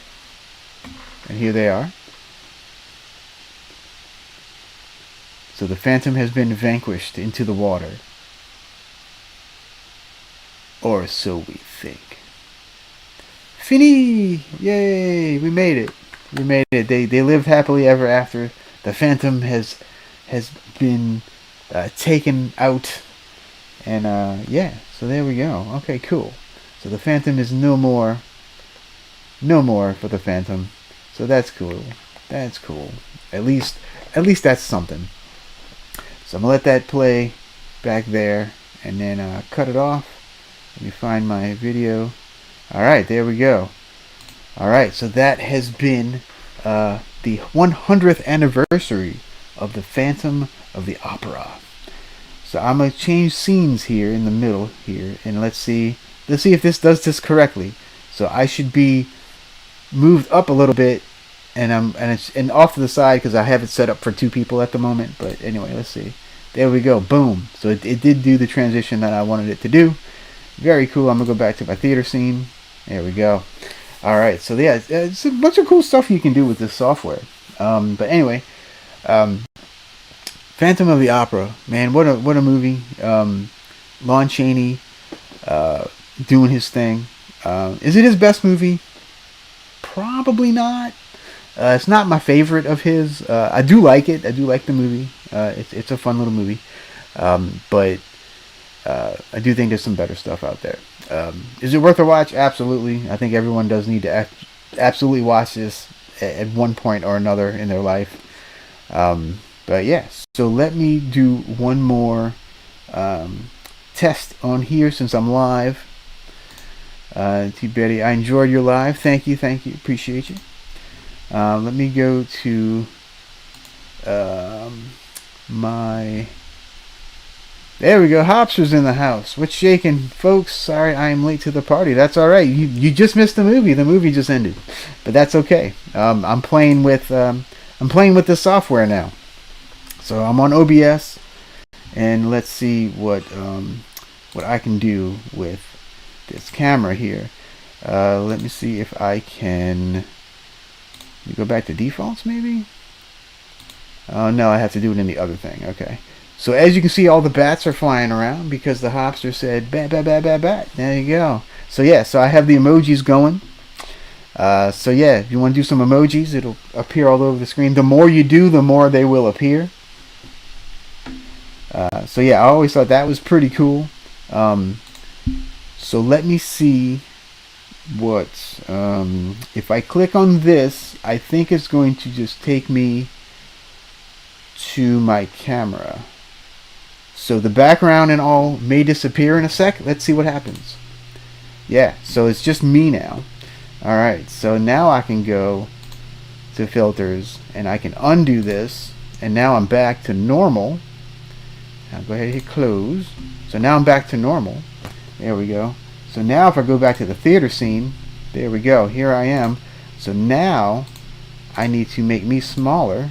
And here they are. So the Phantom has been vanquished into the water. Or so we think. Fini! Yay! We made it. We made it. They lived happily ever after. The Phantom has been taken out. And yeah, so there we go. Okay, cool. So the Phantom is no more for the Phantom. So that's cool. That's cool. At least that's something. So I'm going to let that play back there and then cut it off. Let me find my video. Alright, there we go. Alright, so that has been the 100th anniversary of the Phantom of the Opera. So I'm going to change scenes here in the middle here. And let's see if this does this correctly. So I should be moved up a little bit. And it's off to the side because I have it set up for 2 people at the moment. But anyway, let's see. There we go. Boom. So it did do the transition that I wanted it to do. Very cool. I'm going to go back to my theater scene. There we go. All right. So yeah, it's a bunch of cool stuff you can do with this software. But anyway, Phantom of the Opera. Man, what a movie. Lon Chaney doing his thing. Is it his best movie? Probably not. It's not my favorite of his. I do like it. I do like the movie. It's a fun little movie. But I do think there's some better stuff out there. Is it worth a watch? Absolutely. I think everyone does need to absolutely watch this at one point or another in their life. But yes, so let me do one more test on here since I'm live. T. Betty, I enjoyed your live. Thank you, appreciate you. Let me go to my. There we go. Hopster's in the house. What's shaking, folks? Sorry, I am late to the party. That's all right. You just missed the movie. The movie just ended, but that's okay. I'm playing with the software now. So I'm on OBS, and let's see what I can do with this camera here. Let me see if I can. Let me go back to defaults, maybe. Oh no, I have to do it in the other thing. Okay. So as you can see, all the bats are flying around because the Hopster said bat, bat, bat, bat, bat. There you go. So yeah, so I have the emojis going. So yeah, if you want to do some emojis, it'll appear all over the screen. The more you do, the more they will appear. So yeah, I always thought that was pretty cool. So let me see what, if I click on this, I think it's going to just take me to my camera. So the background and all may disappear in a sec. Let's see what happens. Yeah, so it's just me now. Alright, so now I can go to filters and I can undo this, and now I'm back to normal. I'll go ahead and hit close. So now I'm back to normal. There we go. So now if I go back to the theater scene, there we go. Here I am. So now I need to make me smaller.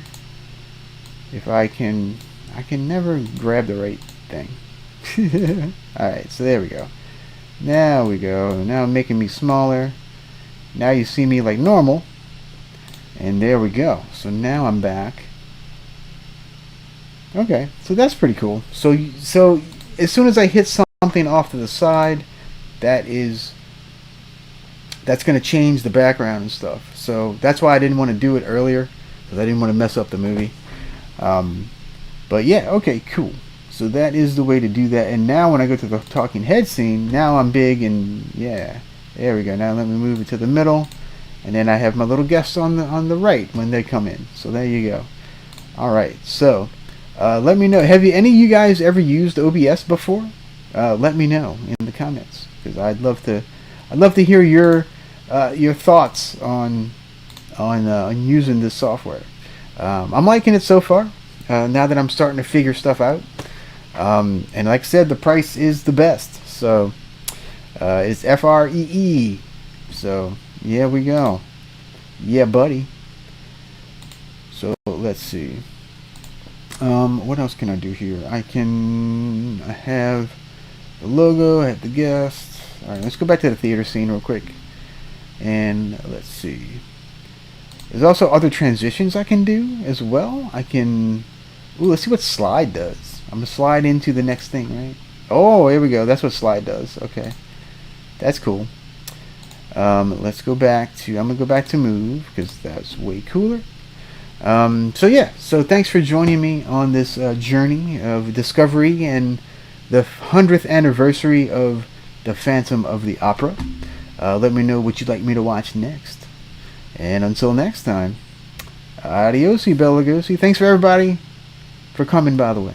If I can never grab the right thing. Alright, so there we go. Now we go. Now I'm making me smaller. Now you see me like normal. And there we go. So now I'm back. Okay, so that's pretty cool. So as soon as I hit something off to the side, that's going to change the background and stuff. So that's why I didn't want to do it earlier, because I didn't want to mess up the movie. But yeah, okay, cool. So that is the way to do that. And now when I go to the talking head scene, now I'm big, and yeah, there we go. Now let me move it to the middle, and then I have my little guests on the right when they come in. So there you go. All right, so let me know. Have any of you guys ever used OBS before? Let me know in the comments, because I'd love to hear your thoughts on using this software. I'm liking it so far. Now that I'm starting to figure stuff out, and like I said, the price is the best. So it's FREE. So yeah, we go. Yeah, buddy. So let's see. What else can I do here? I have the logo. I have the guest. All right, let's go back to the theater scene real quick, and let's see. There's also other transitions I can do as well. I can. Ooh, let's see what slide does. I'm gonna slide into the next thing, right? Oh, here we go. That's what slide does. Okay, that's cool. Let's go back to. I'm gonna go back to move because that's way cooler. So yeah. So thanks for joining me on this journey of discovery and the 100th anniversary of the Phantom of the Opera. Let me know what you'd like me to watch next. And until next time, adios, Bella Lugosi. Thanks for everybody for coming, by the way.